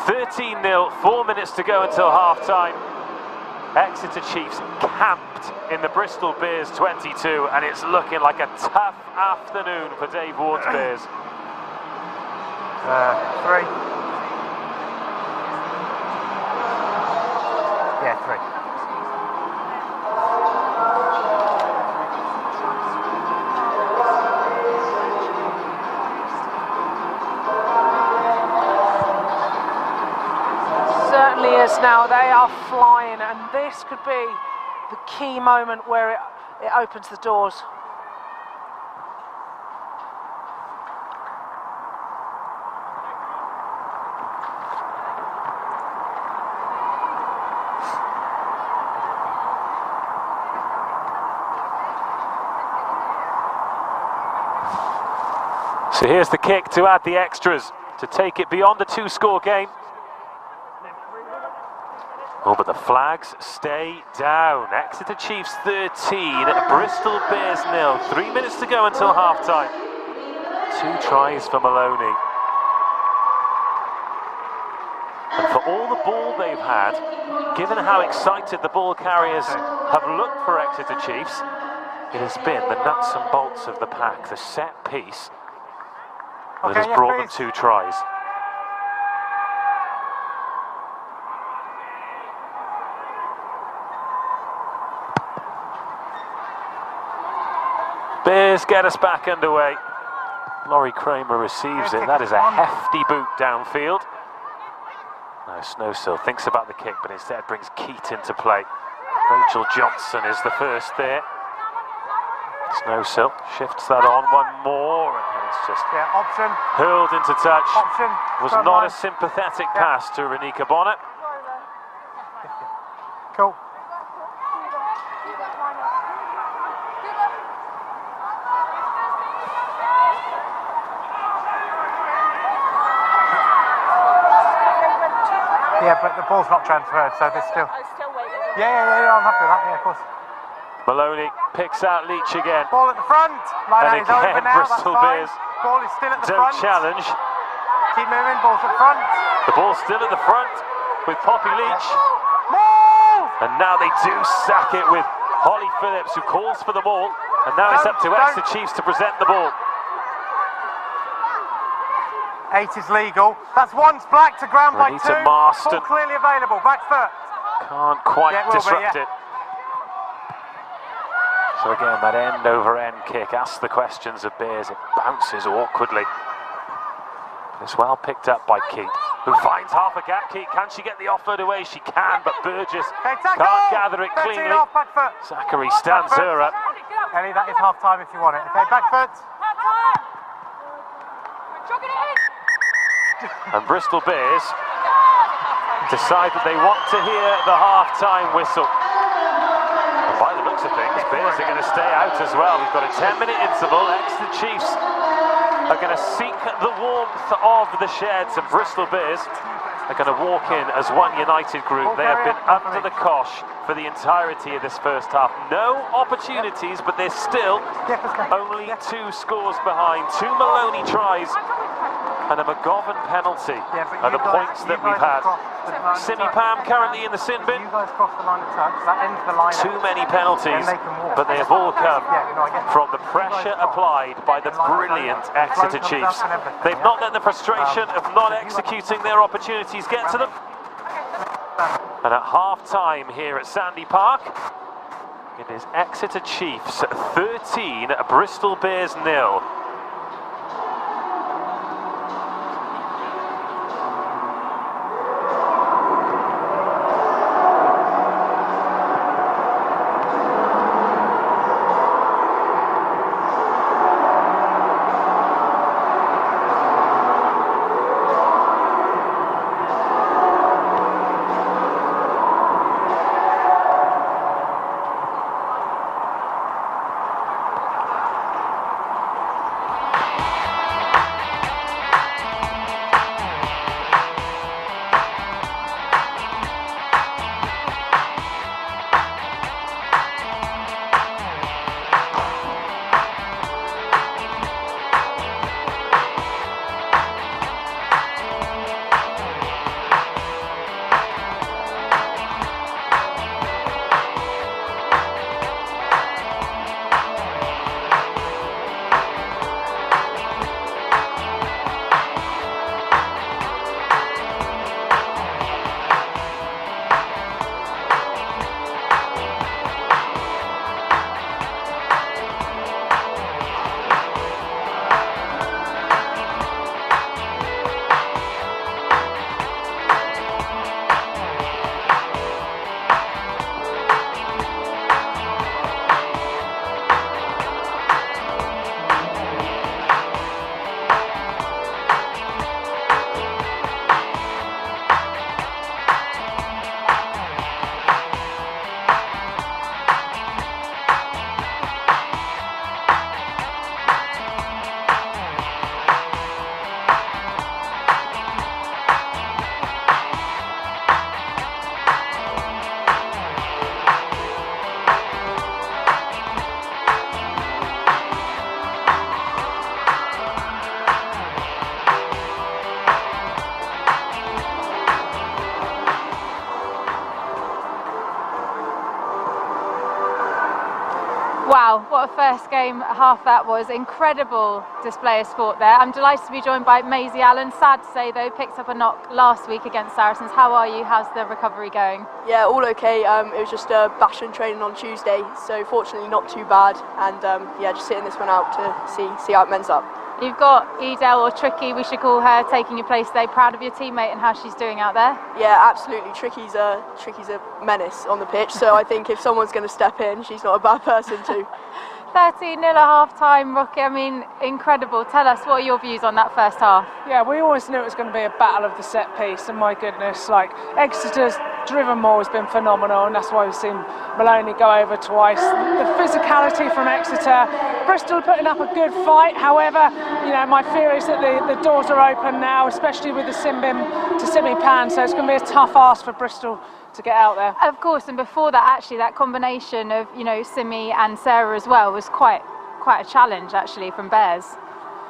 [SPEAKER 1] 13-0, 4 minutes to go until half-time. Exeter Chiefs camped in the Bristol Bears 22, and it's looking like a tough afternoon for Dave Ward's Bears.
[SPEAKER 3] 3. Yeah, 3.
[SPEAKER 2] Bears now, they are flying, and this could be the key moment where it opens the doors.
[SPEAKER 1] So here's the kick to add the extras, to take it beyond a 2-score game. Oh, but the flags stay down. Exeter Chiefs 13, Bristol Bears 0. 3 minutes to go until half-time. 2 tries for Maloney. And for all the ball they've had, given how excited the ball carriers have looked for Exeter Chiefs, it has been the nuts and bolts of the pack, the set piece, that has brought them 2 tries. Bears get us back underway. Laurie Kramer receives it. That is a hefty boot downfield. No, Snowsill thinks about the kick, but instead brings Keat into play. Rachel Johnson is the first there. Snowsill shifts that on one more, and it's just
[SPEAKER 3] option.
[SPEAKER 1] Hurled into touch.
[SPEAKER 3] Option.
[SPEAKER 1] Was not a sympathetic pass to Renika Bonnet.
[SPEAKER 3] Cool. Yeah, but the ball's not transferred, so there's still. Yeah, I'm happy with that. Yeah, of course.
[SPEAKER 1] Maloney picks out Leach again.
[SPEAKER 3] Ball at the front. Line
[SPEAKER 1] And
[SPEAKER 3] out is over
[SPEAKER 1] again,
[SPEAKER 3] now.
[SPEAKER 1] Bristol
[SPEAKER 3] That's
[SPEAKER 1] Bears
[SPEAKER 3] fine. Ball is still at the
[SPEAKER 1] don't
[SPEAKER 3] front.
[SPEAKER 1] challenge.
[SPEAKER 3] Keep moving. Ball's at front.
[SPEAKER 1] The ball's still at the front with Poppy Leach.
[SPEAKER 3] Move!
[SPEAKER 1] And now they do sack it with Holly Phillips, who calls for the ball. And now it's up to Exeter Chiefs to present the ball.
[SPEAKER 3] 8 is legal. That's once black to ground by 2.
[SPEAKER 1] Renita Marston.
[SPEAKER 3] Ball clearly available. Back foot.
[SPEAKER 1] Can't quite disrupt it. So again, that end-over-end kick asks the questions of Bears. It bounces awkwardly. It's well picked up by Keat, who finds half a gap. Keat, can she get the offload away? She can, but Burgess can't gather it cleanly.
[SPEAKER 3] Off, back foot.
[SPEAKER 1] Zachary stands her up.
[SPEAKER 3] Ellie, that is half time if you want it. Okay, back foot.
[SPEAKER 1] And Bristol Bears decide that they want to hear the half-time whistle. And by the looks of things, Bears are going to stay out as well. We've got a 10-minute interval. Exeter Chiefs are going to seek the warmth of the sheds, and Bristol Bears are going to walk in as one united group. They have been under the cosh for the entirety of this first half. No opportunities, but they're still only 2 scores behind. 2 Maloney tries and a McGovern penalty are the points that we've had. Simi Pam currently in the sin bin.
[SPEAKER 3] You guys cross the line of touch, that ends the line.
[SPEAKER 1] Too many penalties, but they have all come from the pressure applied by the brilliant Exeter Chiefs. They've not let the frustration of not executing their opportunities get to them. And at half-time here at Sandy Park, it is Exeter Chiefs 13, Bristol Bears 0.
[SPEAKER 5] Wow, what a first game half that was. Incredible display of sport there. I'm delighted to be joined by Maisie Allen. Sad to say though, picked up a knock last week against Saracens. How are you? How's the recovery going?
[SPEAKER 6] Yeah, all okay. It was just a bash and training on Tuesday, so fortunately not too bad. And yeah, just sitting this one out to see how it ends up.
[SPEAKER 5] You've got Edel, or Tricky, we should call her, taking your place today. Proud of your teammate and how she's doing out there?
[SPEAKER 6] Yeah, absolutely. Tricky's a menace on the pitch, so I think if someone's going to step in, she's not a bad person to.
[SPEAKER 5] 13-0 at half-time, Rocky. I mean, incredible. Tell us, what are your views on that first half?
[SPEAKER 2] Yeah, we always knew it was going to be a battle of the set piece, and my goodness, like, Exeter's driven maul has been phenomenal, and that's why we've seen Maloney go over twice. The physicality from Exeter, Bristol putting up a good fight. However, you know, my fear is that the doors are open now, especially with the Simbim to Simi Pan, so it's going to be a tough ask for Bristol to get out there.
[SPEAKER 5] Of course, and before that, actually, that combination of, you know, Simi and Sarah as well was quite a challenge, actually, from Bears.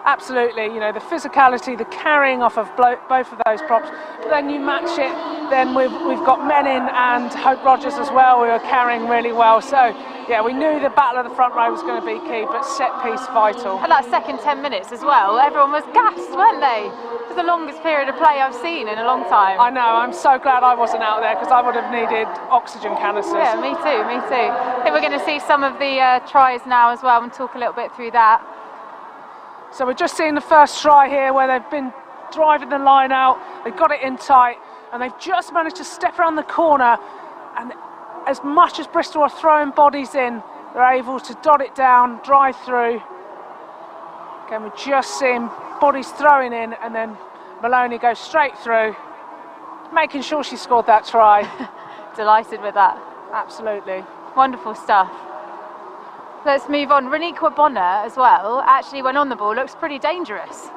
[SPEAKER 2] Absolutely, you know, the physicality, the carrying off of both of those props, but then you match it, then we've got Menin and Hope Rogers as well, who are carrying really well. So, yeah, we knew the battle of the front row was going to be key, but set piece vital.
[SPEAKER 5] And that second 10 minutes as well, everyone was gassed, weren't they? It was the longest period of play I've seen in a long time.
[SPEAKER 2] I know, I'm so glad I wasn't out there, because I would have needed oxygen canisters.
[SPEAKER 5] Yeah, me too, me too. I think we're going to see some of the tries now as well, and talk a little bit through that.
[SPEAKER 2] So we're just seeing the first try here where they've been driving the line out, they've got it in tight, and they've just managed to step around the corner, and as much as Bristol are throwing bodies in, they're able to dot it down, drive through. Again, we're just seeing bodies throwing in, and then Maloney goes straight through, making sure she scored that try.
[SPEAKER 5] Delighted with that.
[SPEAKER 2] Absolutely.
[SPEAKER 5] Wonderful stuff. Let's move on. Reniqua Bonner as well, actually when on the ball looks pretty dangerous.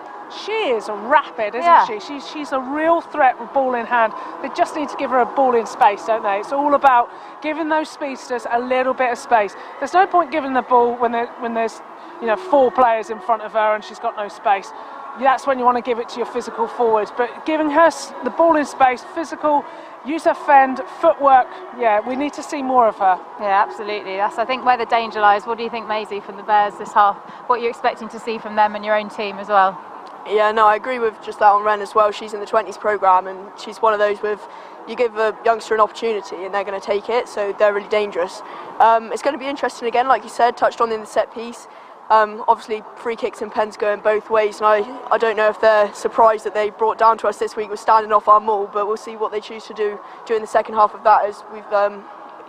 [SPEAKER 2] She is rapid, isn't she? She's a real threat with ball in hand. They just need to give her a ball in space, don't they? It's all about giving those speedsters a little bit of space. There's no point giving the ball when there's, you know, 4 players in front of her and she's got no space. That's when you want to give it to your physical forwards. But giving her the ball in space, physical, use her fend, footwork, yeah, we need to see more of her.
[SPEAKER 5] Yeah, absolutely. That's, I think, where the danger lies. What do you think, Maisie, from the Bears this half? What are you expecting to see from them and your own team as well?
[SPEAKER 6] Yeah, no, I agree with just that on Ren as well. She's in the 20s programme, and she's one of those with, you give a youngster an opportunity and they're going to take it, so they're really dangerous. It's going to be interesting again, like you said, touched on in the set piece. Obviously free kicks and pens going both ways, and I don't know if they're surprised that they brought down to us this week with standing off our maul, but we'll see what they choose to do during the second half of that, as we've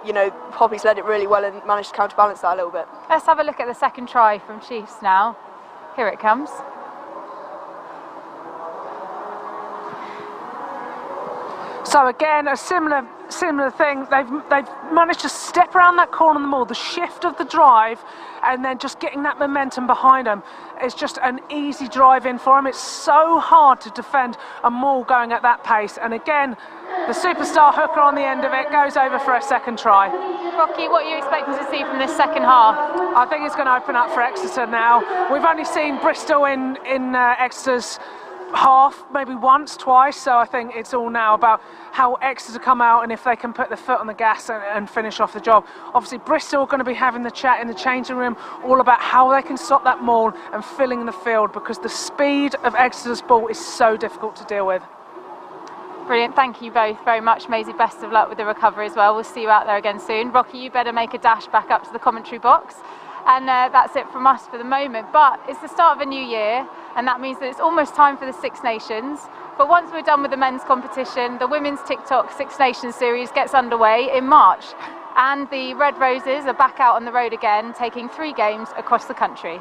[SPEAKER 6] you know, Poppy's led it really well and managed to counterbalance that a little bit.
[SPEAKER 5] Let's have a look at the second try from Chiefs now. Here it comes.
[SPEAKER 2] So again, a similar thing. They've managed to step around that corner on the maul, the shift of the drive, and then just getting that momentum behind them. It's just an easy drive in for them. It's so hard to defend a maul going at that pace. And again, the superstar hooker on the end of it goes over for a second try.
[SPEAKER 5] Rocky, what are you expecting to see from this second half?
[SPEAKER 2] I think it's going to open up for Exeter now. We've only seen Bristol in Exeter's half, maybe once, twice, so I think it's all now about how Exeter come out and if they can put their foot on the gas and finish off the job. Obviously Bristol are going to be having the chat in the changing room all about how they can stop that maul and filling the field, because the speed of Exeter's ball is so difficult to deal with.
[SPEAKER 5] Brilliant, thank you both very much. Maisie, best of luck with the recovery as well. We'll see you out there again soon. Rocky, you better make a dash back up to the commentary box. And that's it from us for the moment. But it's the start of a new year, and that means that it's almost time for the Six Nations. But once we're done with the men's competition, the women's TikTok Six Nations series gets underway in March. And the Red Roses are back out on the road again, taking 3 games across the country.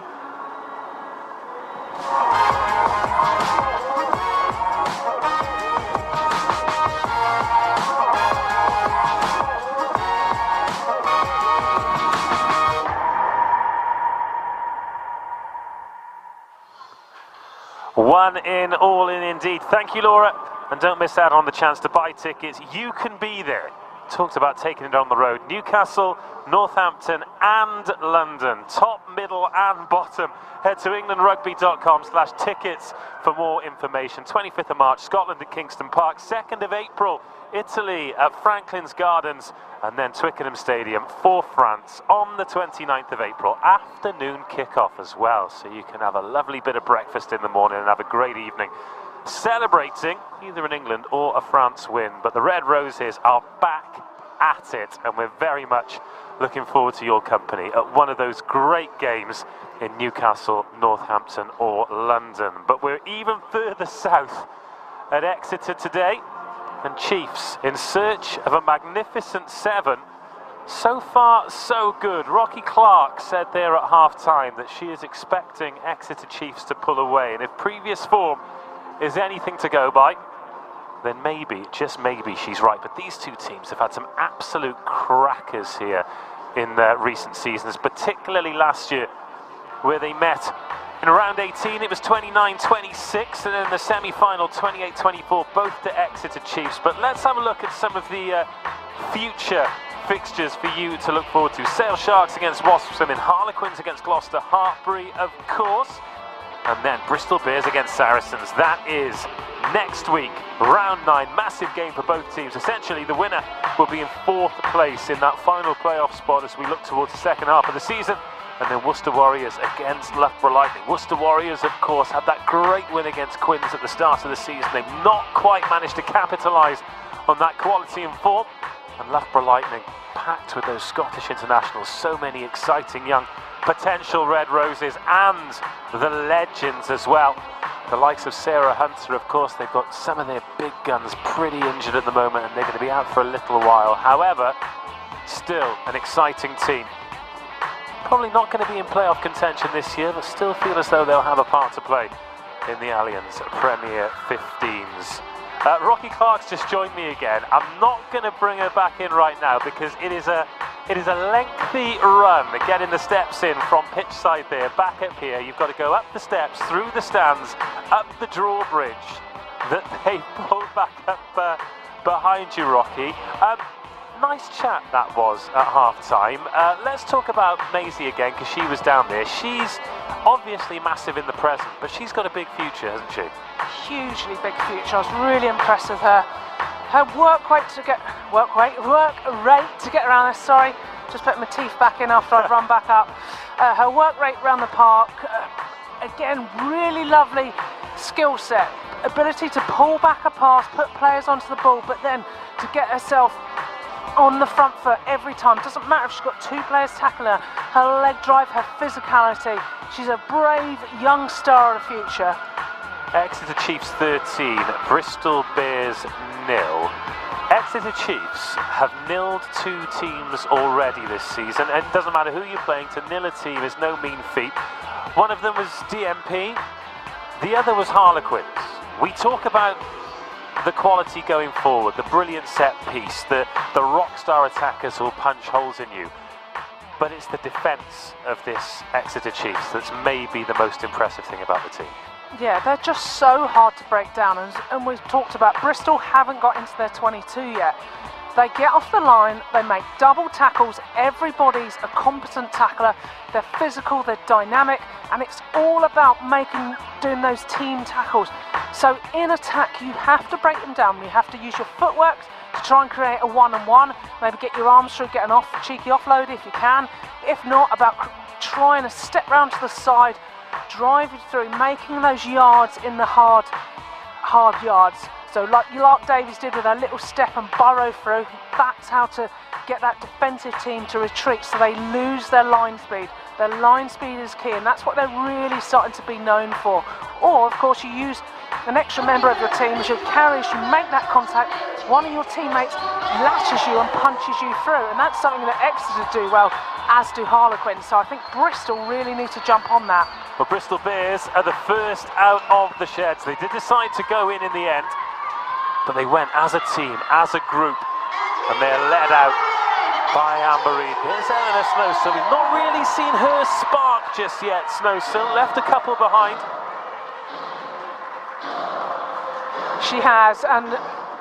[SPEAKER 1] One in, all in indeed. Thank you, Laura. And don't miss out on the chance to buy tickets. You can be there talked about taking it on the road. Newcastle, Northampton and London. Top, middle and bottom. Head to englandrugby.com/tickets for more information. 25th of March, Scotland at Kingston Park. 2nd of April, Italy at Franklin's Gardens. And then Twickenham Stadium for France on the 29th of April. Afternoon kickoff as well. So you can have a lovely bit of breakfast in the morning and have a great evening celebrating either an England or a France win. But the Red Roses are back at it, and we're very much looking forward to your company at one of those great games in Newcastle, Northampton or London. But we're even further south at Exeter today, and Chiefs in search of a magnificent 7. So far so good. Rocky Clark said there at half-time that she is expecting Exeter Chiefs to pull away, and if previous form is anything to go by, then maybe, just maybe, she's right. But these two teams have had some absolute crackers here in their recent seasons, particularly last year, where they met in round 18. It was 29-26, and in the semi-final, 28-24, both to Exeter Chiefs. But let's have a look at some of the future fixtures for you to look forward to. Sale Sharks against Wasps, and Harlequins against Gloucester Hartbury, of course. And then Bristol Bears against Saracens. That is next week, round 9. Massive game for both teams. Essentially, the winner will be in 4th place in that final playoff spot as we look towards the second half of the season. And then Worcester Warriors against Loughborough Lightning. Worcester Warriors, of course, had that great win against Quins at the start of the season. They've not quite managed to capitalise on that quality and form. And Loughborough Lightning, packed with those Scottish internationals. So many exciting young potential Red Roses and the legends as well. The likes of Sarah Hunter, of course. They've got some of their big guns pretty injured at the moment, and they're going to be out for a little while. However, still an exciting team. Probably not going to be in playoff contention this year, but still feel as though they'll have a part to play in the Allianz Premier 15s. Rocky Clark's just joined me again. I'm not going to bring her back in right now because it is a lengthy run getting the steps in from pitch side there, back up here. You've got to go up the steps, through the stands, up the drawbridge that they pulled back up behind you, Rocky. Nice chat that was at half-time. Let's talk about Maisie again, because she was down there. She's obviously massive in the present, but she's got a big future, hasn't she?
[SPEAKER 2] Hugely big future. I was really impressed with her. Her work rate to get around this. Sorry, just putting my teeth back in after I've run back up. Her work rate around the park, again, really lovely skill set, ability to pull back a pass, put players onto the ball, but then to get herself on the front foot every time. Doesn't matter if she's got 2 players tackling her. Her leg drive, her physicality. She's a brave young star of the future.
[SPEAKER 1] Exeter Chiefs 13, Bristol Bears 0. Exeter Chiefs have nilled 2 teams already this season, and it doesn't matter who you're playing, to nil a team is no mean feat. One of them was DMP, the other was Harlequins. We talk about the quality going forward, the brilliant set piece, the rock star attackers who'll punch holes in you. But it's the defence of this Exeter Chiefs that's maybe the most impressive thing about the team.
[SPEAKER 2] Yeah, they're just so hard to break down, and we've talked about Bristol haven't got into their 22 yet. They get off the line, they make double tackles, everybody's a competent tackler, they're physical, they're dynamic, and it's all about doing those team tackles. So in attack, you have to break them down, you have to use your footwork to try and create a one-on-one, maybe get your arms through, get an cheeky offload if you can. If not, about trying to step round to the side, drive it through, making those yards in the hard yards. So like Lark Davies did with her little step and burrow through, that's how to get that defensive team to retreat so they lose their line speed. Their line speed is key, and that's what they're really starting to be known for. Or, of course, you use an extra member of your team as you carries, you make that contact, one of your teammates latches you and punches you through, and that's something that Exeter do well, as do Harlequins. So I think Bristol really need to jump on that.
[SPEAKER 1] Well, Bristol Bears are the first out of the sheds. They did decide to go in the end, but they went as a team, as a group, and they're led out by Amber Reid. Here's Eleanor Snowsill. We've not really seen her spark just yet, Snowsill. Left a couple behind.
[SPEAKER 2] She has, and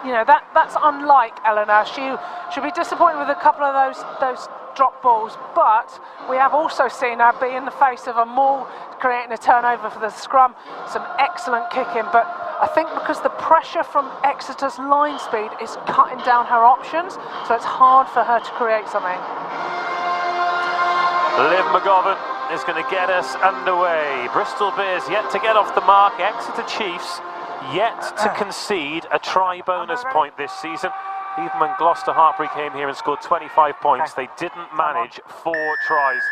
[SPEAKER 2] you know, that's unlike Eleanor. She'll be disappointed with a couple of those drop balls, but we have also seen her be in the face of a maul, creating a turnover for the scrum. Some excellent kicking, but I think because the pressure from Exeter's line speed is cutting down her options, so it's hard for her to create something.
[SPEAKER 1] Liv McGovern is going to get us underway. Bristol Bears yet to get off the mark. Exeter Chiefs yet to concede a try bonus point this season. Even when Gloucester Hartpury came here and scored 25 points, they didn't manage 4 tries.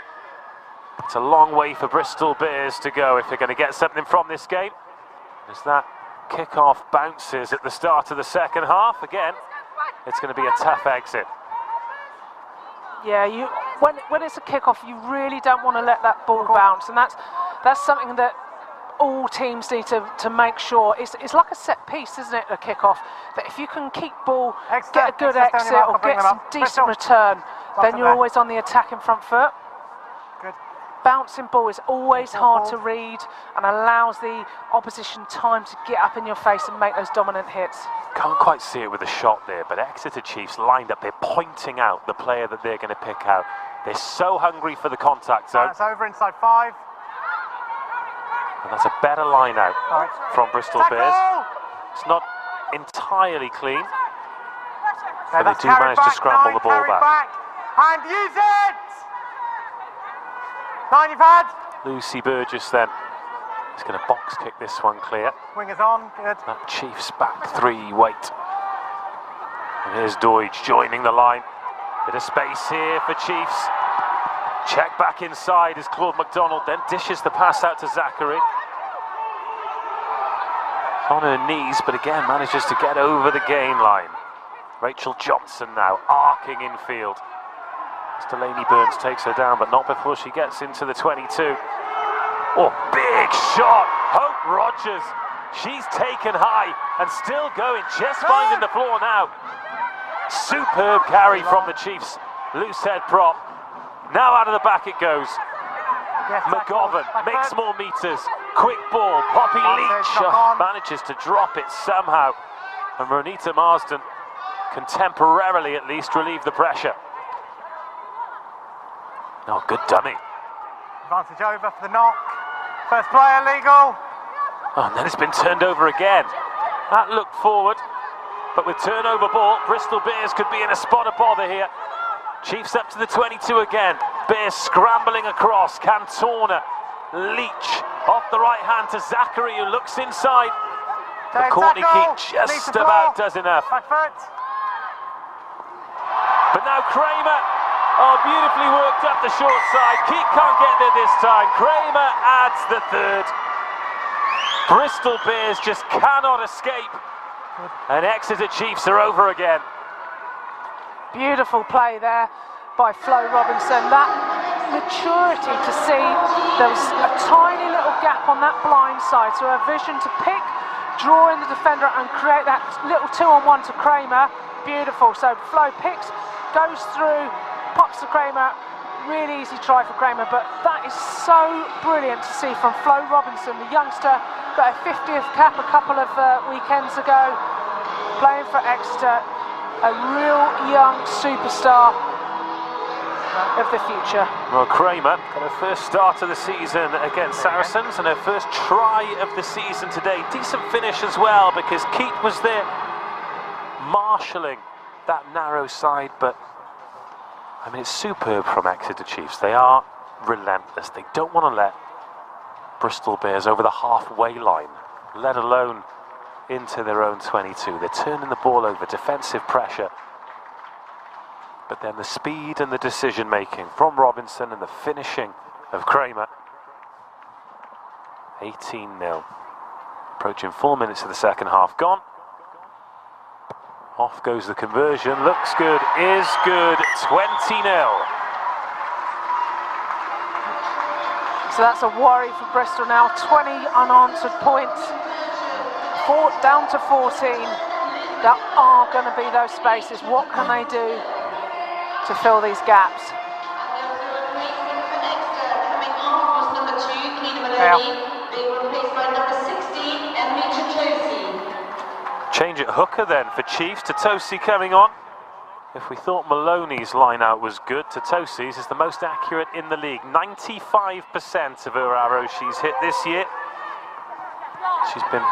[SPEAKER 1] It's a long way for Bristol Bears to go if they're going to get something from this game. As that kick-off bounces at the start of the second half, again, it's going to be a tough exit.
[SPEAKER 2] Yeah, when it's a kick-off, you really don't want to let that ball bounce, and that's something that all teams need to make sure. It's like a set piece, isn't it, a kick-off, that if you can keep ball, get a good exit or get some decent return, then you're always on the attacking front foot.
[SPEAKER 3] Good.
[SPEAKER 2] Bouncing ball is always hard to read and allows the opposition time to get up in your face and make those dominant hits.
[SPEAKER 1] Can't quite see it with a shot there, but Exeter Chiefs lined up. They're pointing out the player that they're going to pick out. They're so hungry for the contact zone.
[SPEAKER 3] That's over inside 5.
[SPEAKER 1] And that's a better line out from Bristol Bears. It's not entirely clean, but they do manage to scramble the ball back.
[SPEAKER 3] And use it! 9 you've had.
[SPEAKER 1] Lucy Burgess then is going to box kick this one clear.
[SPEAKER 3] Wingers on, good.
[SPEAKER 1] That Chiefs back 3 wait. And here's Doidge joining the line. Bit of space here for Chiefs. Check back inside as Claude MacDonald then dishes the pass out to Zachary. On her knees, but again manages to get over the gain line. Rachel Johnson now arcing infield. As Delaney Burns takes her down, but not before she gets into the 22. Oh, big shot! Hope Rogers. She's taken high and still going, just finding the floor now. Superb carry from the Chiefs. Loose head prop. Now out of the back it goes. McGovern makes more meters. Quick ball. Poppy Leach manages to drop it somehow. And Ronita Marsden can temporarily at least relieve the pressure. Oh, good dummy.
[SPEAKER 3] Advantage over for the knock. First player legal.
[SPEAKER 1] Oh, and then it's been turned over again. That looked forward, but with turnover ball, Bristol Bears could be in a spot of bother here. Chiefs up to the 22 again. Bears scrambling across. Cantona, Leach off the right hand to Zachary, who looks inside. But Courtney Keane just about does enough. But now Kramer, oh, beautifully worked up the short side. Keane can't get there this time. Kramer adds the 3rd. Bristol Bears just cannot escape. And Exeter Chiefs are over again.
[SPEAKER 2] Beautiful play there by Flo Robinson. That maturity to see there was a tiny little gap on that blind side, so her vision to pick, draw in the defender and create that little 2-on-1 to Kramer. Beautiful. So Flo picks, goes through, pops to Kramer. Really easy try for Kramer, but that is so brilliant to see from Flo Robinson, the youngster. Got a 50th cap a couple of weekends ago, playing for Exeter. A real young superstar of the future.
[SPEAKER 1] Well, Kramer got her first start of the season against Saracens and her first try of the season today. Decent finish as well, because Keat was there marshalling that narrow side, but I mean, it's superb from Exeter Chiefs. They are relentless. They don't want to let Bristol Bears over the halfway line, let alone into their own 22. They're turning the ball over, defensive pressure. But then the speed and the decision making from Robinson and the finishing of Kramer. 18-0. Approaching 4 minutes of the second half gone. Off goes the conversion. Looks good, is good. 20-0.
[SPEAKER 2] So that's a worry for Bristol now. 20 unanswered points. Down to 14. There are going to be those spaces. What can they do to fill these gaps?
[SPEAKER 1] Change at hooker then for Chiefs. Totosi coming on. If we thought Maloney's line out was good, Totosi's is the most accurate in the league. 95% of her arrows she's hit this year. She's been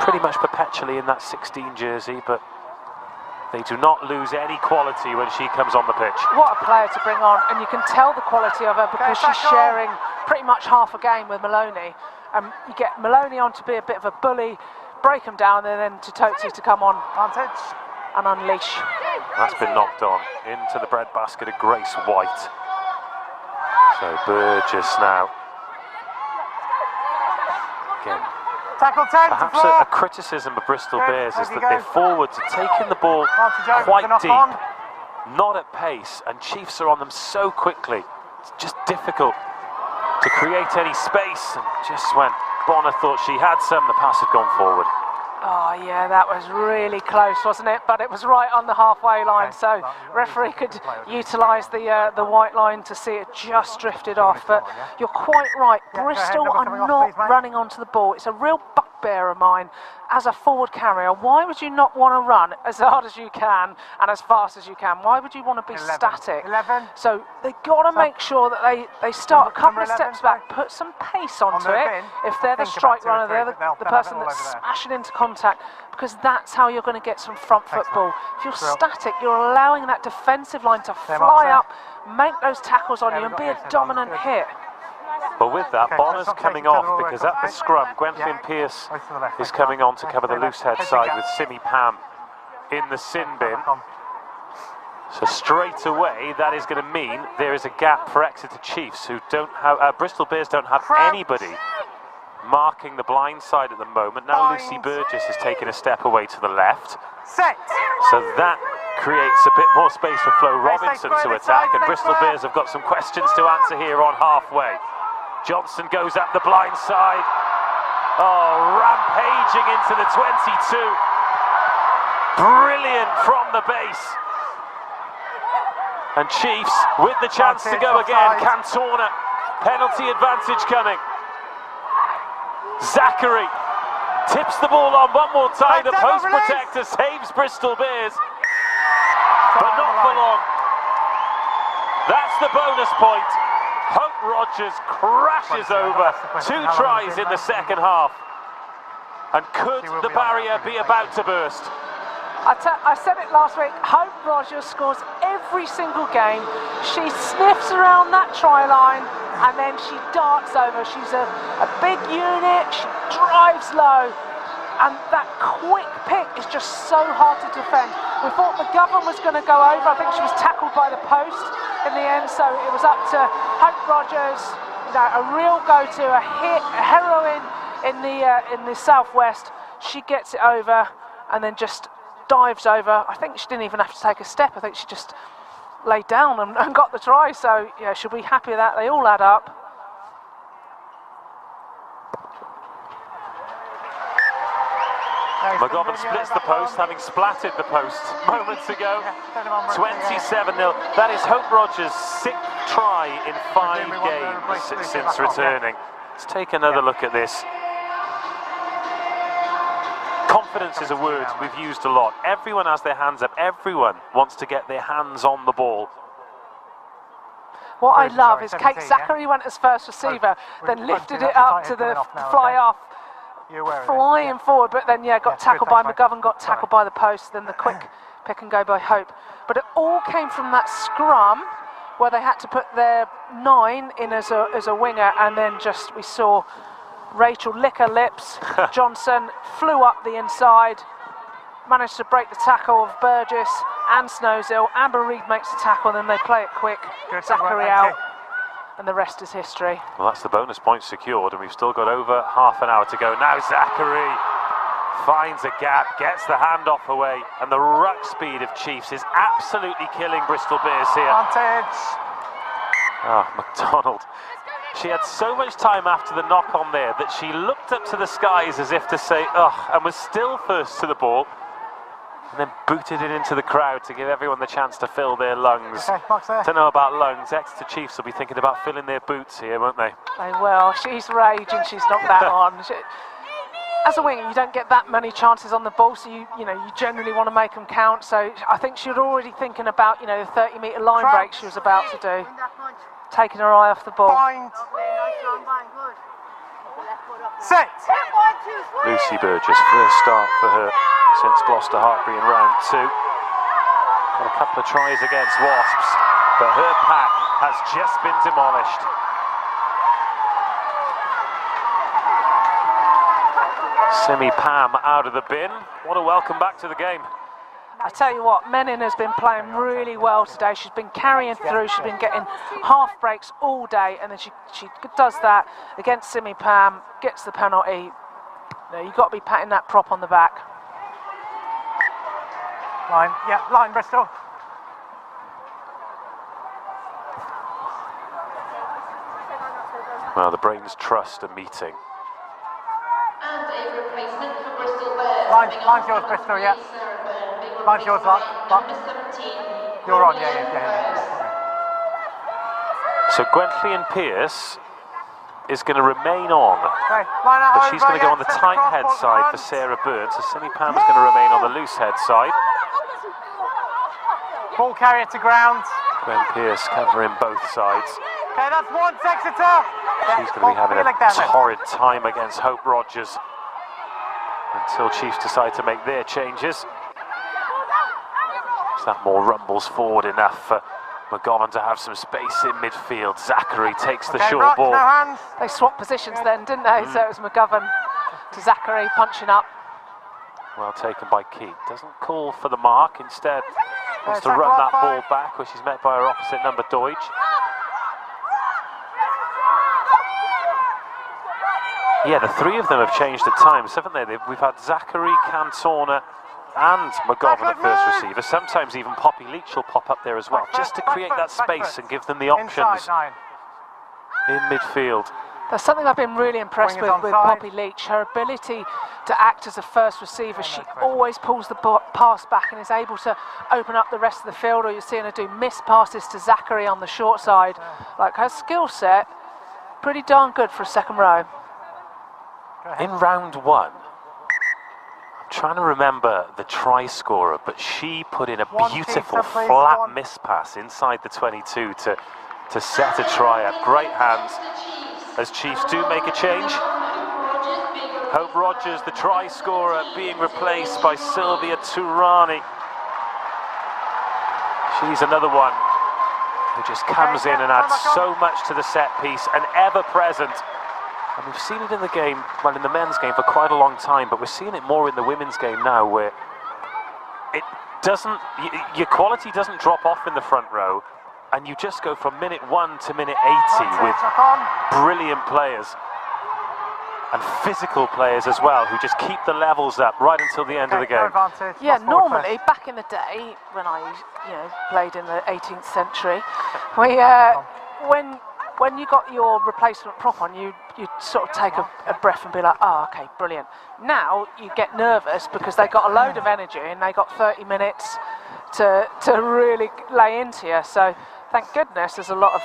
[SPEAKER 1] pretty much perpetually in that 16 jersey, but they do not lose any quality when she comes on the pitch.
[SPEAKER 2] What a player to bring on, and you can tell the quality of her because she's sharing pretty much half a game with Maloney. You get Maloney on to be a bit of a bully, break him down, and then Totosi to come on and unleash.
[SPEAKER 1] That's been knocked on into the breadbasket of Grace White. So Burgess now. Again,
[SPEAKER 3] Tackle 10
[SPEAKER 1] perhaps a criticism of Bristol Bears is that their forwards are taking the ball quite deep, not at pace, and Chiefs are on them so quickly. It's just difficult to create any space, and just when Bonner thought she had some, the pass had gone forward.
[SPEAKER 2] Oh yeah, that was really close, wasn't it? But it was right on the halfway line, so referee could utilise the white line to see it just drifted off. But you're quite right, Bristol are not running onto the ball. It's a real bugbear of mine as a forward carrier. Why would you not want to run as hard as you can and as fast as you can? Why would you want to be static? So they've got to make sure that they start a couple of steps back, put some pace onto it. If they're the strike runner, they're the person that's smashing into contact, because that's how you're going to get some front football. If you're static, you're allowing that defensive line to fly up, make those tackles on you and be a dominant hit.
[SPEAKER 1] But with that, Bonner's coming off because at the scrum, Gwenflyn Pearce is coming on to cover the loose head side with Simi Pam in the sin bin. So straight away, that is going to mean there is a gap for Exeter Chiefs, who don't have, Bristol Bears don't have anybody marking the blind side at the moment. Now Lucy Burgess has taken a step away to the left. So that creates a bit more space for Flo Robinson to attack, and Bristol Bears have got some questions to answer here on halfway. Johnson goes up the blind side. Oh, rampaging into the 22. Brilliant from the base. And Chiefs with the chance to go again. Cantona, penalty advantage coming. Zachary tips the ball on one more time. The post protector saves Bristol Bears, but not for long. That's the bonus point. Hope Rogers crashes over. 2 tries in the second half. And could the barrier be about to burst?
[SPEAKER 2] I said it last week, Hope Rogers scores every single game. She sniffs around that try line and then she darts over. She's a big unit, she drives low, and that quick pick is just so hard to defend. We thought McGovern was going to go over. I think she was tackled by the post in the end, so it was up to Hope Rogers, a real go-to, a heroine in the southwest. She gets it over and then just dives over. I think she didn't even have to take a step. I think she just laid down and got the try. So yeah, she'll be happy with that. They all add up.
[SPEAKER 1] McGovern splits the post, having splattered the post moments ago. 27-0. That is Hope Rogers' 6th try in 5 games since returning. Let's take another look at this. Confidence is a word we've used a lot. Everyone has their hands up. Everyone wants to get their hands on the ball.
[SPEAKER 2] What I love is Kate Zachary went as first receiver, then lifted it up to the fly off, flying forward, but then got tackled by McGovern, got tackled by the post, then the quick pick and go by Hope. But it all came from that scrum where they had to put their 9 in as a winger, and then just we saw Rachel lick her lips. Johnson flew up the inside, managed to break the tackle of Burgess and Snowsill. Amber Reid makes the tackle, and then they play it quick. Zachary out, and the rest is history.
[SPEAKER 1] Well, that's the bonus point secured, and we've still got over half an hour to go. Now Zachary finds a gap, gets the handoff away, and the ruck speed of Chiefs is absolutely killing Bristol Bears here. Oh, McDonald. She had so much time after the knock on there that she looked up to the skies as if to say, ugh, and was still first to the ball, and then booted it into the crowd to give everyone the chance to fill their lungs. Don't know about lungs. Exeter Chiefs will be thinking about filling their boots here, won't they?
[SPEAKER 2] They will. She's raging. She's knocked that on. as a winger, you don't get that many chances on the ball, so you generally want to make them count. So I think she was already thinking about, the 30-metre line break she was about to do, taking her eye off the ball.
[SPEAKER 3] Bind. Set.
[SPEAKER 1] Lucy Burgess, first start for her since Gloucester Hartbury in round 2. Got a couple of tries against Wasps, but her pack has just been demolished. Simi Pam out of the bin. What a welcome back to the game.
[SPEAKER 2] I tell you what, Menin has been playing really well today. She's been carrying through, she's been getting half breaks all day, and then she does that against Simi Pam, gets the penalty. You've got to be patting that prop on the back.
[SPEAKER 3] Line, yeah, line, Bristol.
[SPEAKER 1] Well, the brains trust a meeting.
[SPEAKER 7] And a replacement for Bristol Bears.
[SPEAKER 3] Line's yours, Bristol, yeah. Line's yours, Mark. You're on, yeah.
[SPEAKER 1] So Gwenllian Pearce is going to remain on,
[SPEAKER 3] Okay, line out
[SPEAKER 1] but she's going to go on the tight head side for Sarah Burns, so Simi Pam's going to remain on the loose head side.
[SPEAKER 3] Ball carrier to ground.
[SPEAKER 1] Gwen Pearce covering both sides.
[SPEAKER 3] Okay, that's once, Exeter.
[SPEAKER 1] She's going to be having a torrid time against Hope Rogers until Chiefs decide to make their changes. Is that more rumbles forward enough for McGovern to have some space in midfield? Zachary takes the short
[SPEAKER 3] Rock,
[SPEAKER 1] ball.
[SPEAKER 3] no hands.
[SPEAKER 2] They swapped positions then, didn't they? So it was McGovern to Zachary, punching up.
[SPEAKER 1] Well taken by Keat. Doesn't call for the mark, instead wants to
[SPEAKER 3] tackle
[SPEAKER 1] run that
[SPEAKER 3] off
[SPEAKER 1] ball
[SPEAKER 3] 5.
[SPEAKER 1] back, where she's met by her opposite number, Deutsch. Yeah, the three of them have changed at times, haven't they? We've had Zachary, Cantona and McGovern at first receiver. Sometimes even Poppy Leach will pop up there as well, just to create that space and give them the options in midfield.
[SPEAKER 2] There's something I've been really impressed
[SPEAKER 3] Wingers
[SPEAKER 2] with
[SPEAKER 3] onside.
[SPEAKER 2] Poppy Leach, her ability to act as a first receiver. She always pulls the pass back and is able to open up the rest of the field, or you're seeing her do missed passes to Zachary on the short side. Like, her skill set, pretty darn good for a second row.
[SPEAKER 1] In round 1, I'm trying to remember the try scorer, but she put in a beautiful flat miss pass inside the 22 to set a try up. Great hands as Chiefs do make a change. Hope Rogers, the try scorer, being replaced by Sylvia Turani. She's another one who just comes in and adds so much to the set piece, and ever present. And we've seen it in the game, well, in the men's game for quite a long time, but we're seeing it more in the women's game now, where it doesn't, your quality doesn't drop off in the front row, and you just go from minute 1 to minute 80 with brilliant players and physical players as well, who just keep the levels up right until the end of the game.
[SPEAKER 2] Yeah, normally back in the day when I, played in the 18th century, we when you got your replacement prop on, you'd sort of take a breath and be like, oh, okay, brilliant. Now you get nervous because they got a load of energy and they got 30 minutes to really lay into you. So thank goodness there's a lot of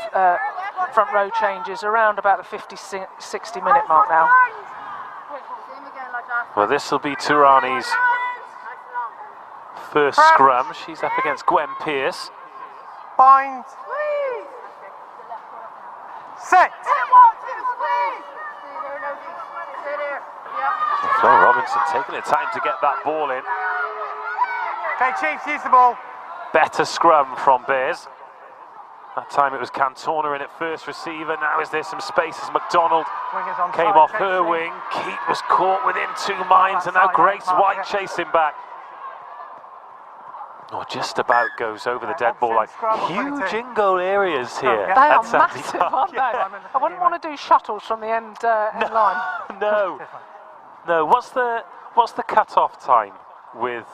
[SPEAKER 2] front row changes around about the 50, 60 minute mark now.
[SPEAKER 1] Well, this will be Turani's first scrum. She's up against Gwen Pearce.
[SPEAKER 3] Bind. Set.
[SPEAKER 1] Flo Robinson taking the time to get that ball in.
[SPEAKER 3] Okay, Chiefs, use the ball.
[SPEAKER 1] Better scrum from Bears. That time it was Cantona in at first receiver. Now is there some space as McDonald came off her wing. Keat was caught within 2 minds, and now Grace White chasing back. Oh, just about goes over the dead ball. Like, huge in-goal areas here.
[SPEAKER 2] They are massive, aren't they? I wouldn't want to do shuttles from the end line.
[SPEAKER 1] No. What's the cut-off time with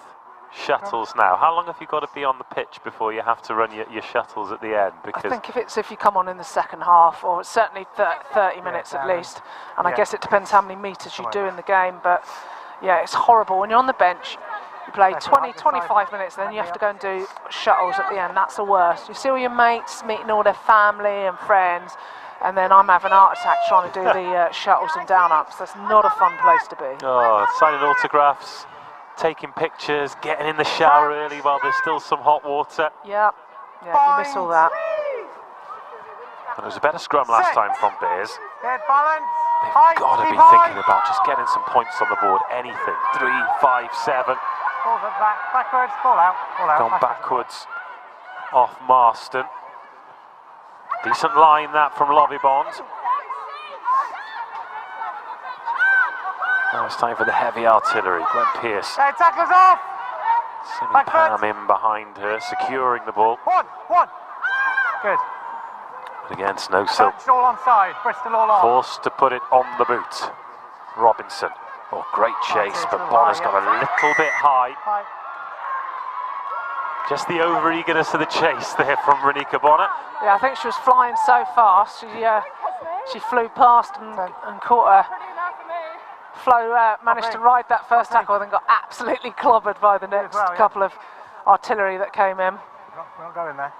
[SPEAKER 1] shuttles now? How long have you got to be on the pitch before you have to run your shuttles at the end? Because
[SPEAKER 2] I think if you come on in the second half, or certainly 30 minutes at least, and I guess it depends how many metres you do in the game, but yeah, it's horrible. When you're on the bench, you play 20, 25 minutes, then you have to go and do shuttles at the end. That's the worst. You see all your mates meeting all their family and friends, and then I'm having a heart attack trying to do the shuttles and down-ups. That's not a fun place to be.
[SPEAKER 1] Oh, signing autographs, taking pictures, getting in the shower early while there's still some hot water.
[SPEAKER 2] Yeah, you miss all that.
[SPEAKER 1] And it was a better scrum last time from Bears.
[SPEAKER 3] Get balance.
[SPEAKER 1] They've got to be thinking about just getting some points on the board. Anything. 3, 5, 7.
[SPEAKER 3] Balls at the back. Backwards. Ball out. Ball out.
[SPEAKER 1] Gone backwards off Marston. Decent line that from Lovibond. Now it's time for the heavy artillery. Gwen Pearce.
[SPEAKER 3] Hey, tackles off.
[SPEAKER 1] Sending Pam in behind her, securing the ball.
[SPEAKER 3] One. Good.
[SPEAKER 1] But again, Snowsill
[SPEAKER 3] Touch all onside. Bristol all on.
[SPEAKER 1] forced to put it on the boot. Robinson. Oh, great chase, but Bonner's got a little bit high. Just the over-eagerness of the chase there from Renika Bonner.
[SPEAKER 2] Yeah, I think she was flying so fast. She flew past and caught her. Flo managed to ride that first tackle and then got absolutely clobbered by the next couple of artillery that came in.
[SPEAKER 3] We won't go in there.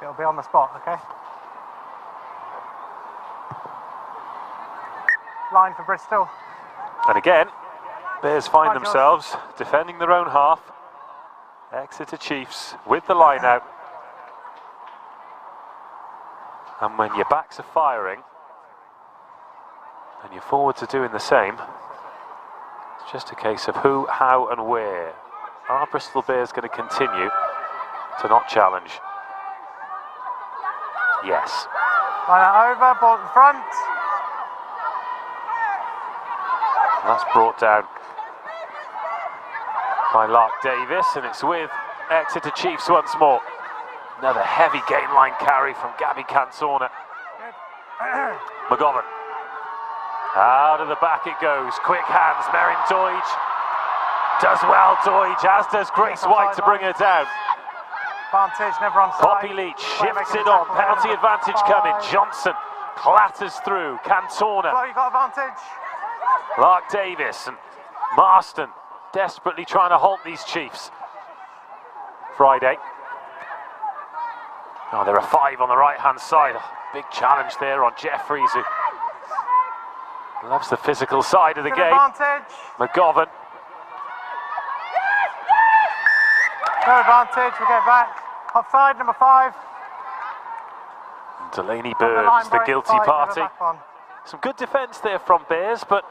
[SPEAKER 3] It'll be on the spot, okay? Line for Bristol.
[SPEAKER 1] And again, Bears find themselves defending their own half. Exeter Chiefs with the line out. And when your backs are firing and your forwards are doing the same, it's just a case of who, how and where. Are Bristol Bears going to continue to not challenge? Yes.
[SPEAKER 3] Line over, ball in front.
[SPEAKER 1] And that's brought down by Lark Davis, and it's with Exeter Chiefs once more. Another heavy gain line carry from Gabby Cantorna. McGovern. Out of the back it goes. Quick hands, Merrin Doige. Does well, Doige, as does Grace White to bring her down.
[SPEAKER 3] Advantage, never on side.
[SPEAKER 1] Poppy Leach shifts it on. Penalty advantage coming. Johnson clatters through. Cantorna.
[SPEAKER 3] Flo, you got advantage.
[SPEAKER 1] Lark Davis and Marston desperately trying to halt these Chiefs. Friday. Oh, there are 5 on the right-hand side. Oh, big challenge there on Jeffries, who loves the physical side of the game.
[SPEAKER 3] Advantage.
[SPEAKER 1] McGovern.
[SPEAKER 3] No advantage, we get back. Offside, number 5.
[SPEAKER 1] And Delaney Burns, the guilty party. Some good defence there from Bears, but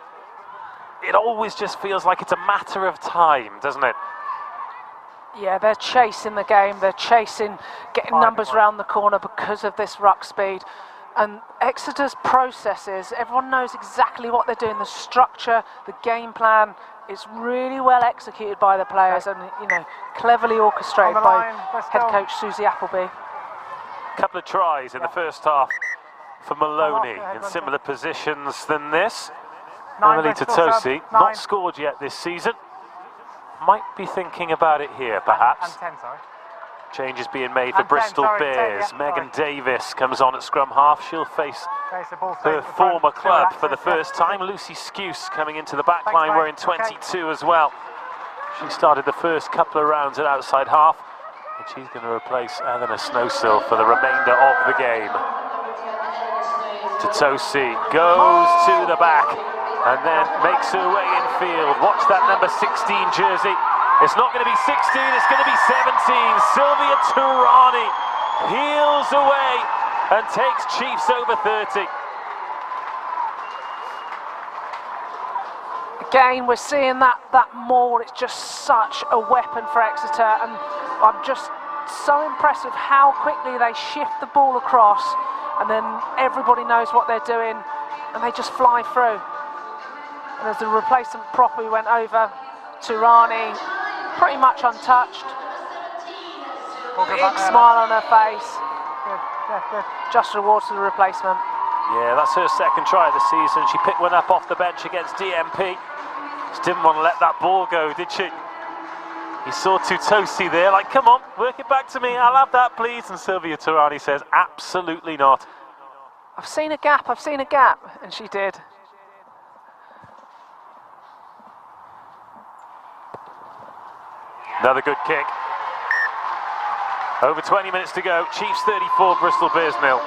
[SPEAKER 1] it always just feels like it's a matter of time, doesn't it?
[SPEAKER 2] Yeah, they're chasing the game, they're chasing, getting numbers around the corner because of this ruck speed. And Exeter's processes, everyone knows exactly what they're doing, the structure, the game plan, it's really well executed by the players and, you know, cleverly orchestrated by head coach Susie Appleby.
[SPEAKER 1] A couple of tries in the first half for Maloney in similar positions than this. Emily Totosi, not scored yet this season. Might be thinking about it here, perhaps.
[SPEAKER 3] And 10, sorry.
[SPEAKER 1] Changes being made for Bristol Bears. Megan Davis comes on at scrum half. She'll face her former club for the first time. Lucy Skuse coming into the back line, wearing 22 as well. She started the first couple of rounds at outside half, and she's going to replace Eleanor Snowsill for the remainder of the game. Totosi goes to the back and then makes her way in field. Watch that number 16 jersey. It's not going to be 16, it's going to be 17. Sylvia Turani peels away and takes Chiefs over 30.
[SPEAKER 2] Again, we're seeing that maul. It's just such a weapon for Exeter, and I'm just so impressed with how quickly they shift the ball across, and then everybody knows what they're doing, and they just fly through. And as the replacement properly went over, Turani pretty much untouched. Big smile on her face.
[SPEAKER 3] Good.
[SPEAKER 2] Just rewards to the replacement.
[SPEAKER 1] Yeah, that's her second try of the season. She picked one up off the bench against DMP. Just didn't want to let that ball go, did she? He saw Totosi there, like, come on, work it back to me, I'll have that, please. And Sylvia Turani says, absolutely not.
[SPEAKER 2] I've seen a gap, and she did.
[SPEAKER 1] Another good kick. Over 20 minutes to go. Chiefs 34, Bristol Bears 0.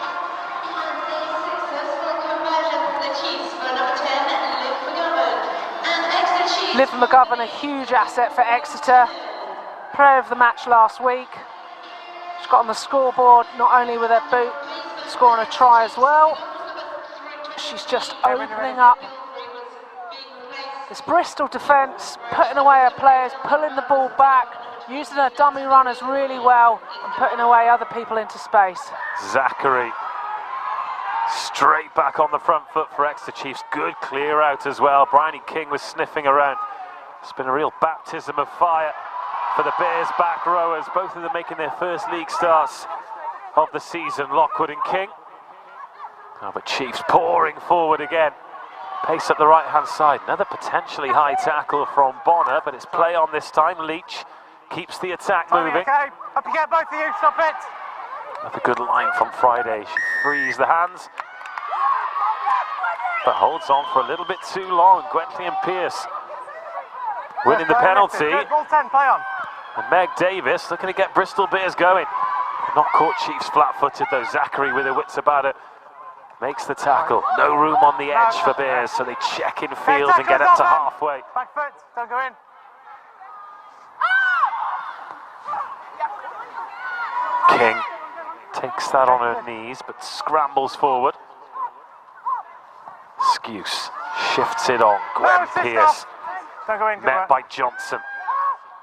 [SPEAKER 2] Liv McGovern, a huge asset for Exeter. Player of the match last week. She's got on the scoreboard, not only with her boot, scoring a try as well. She's just opening up this Bristol defence, putting away her players, pulling the ball back, using her dummy runners really well, and putting away other people into space.
[SPEAKER 1] Zachary straight back on the front foot for Exeter Chiefs. Good clear out as well. Bryony King was sniffing around. It's been a real baptism of fire for the Bears back rowers, both of them making their first league starts of the season, Lockwood and King. Oh, but Chiefs pouring forward again. Pace up the right hand side. Another potentially high tackle from Bonner, but it's play on this time. Leach keeps the attack moving.
[SPEAKER 3] Okay, up you get, both of you, stop it.
[SPEAKER 1] Another good line from Friday. She frees the hands, but holds on for a little bit too long. Gwentley and Pearce winning the penalty.
[SPEAKER 3] Ball 10, play on.
[SPEAKER 1] And Meg Davis looking to get Bristol Bears going. Not caught Chiefs flat-footed though. Zachary with her wits about it makes the tackle. No room on the edge for Bears, so they check in field and get up to halfway.
[SPEAKER 3] Back foot, don't go in.
[SPEAKER 1] King takes that on her knees, but scrambles forward. Skuse shifts it on. Gwen Pearce
[SPEAKER 3] Don't go in,
[SPEAKER 1] met by Johnson.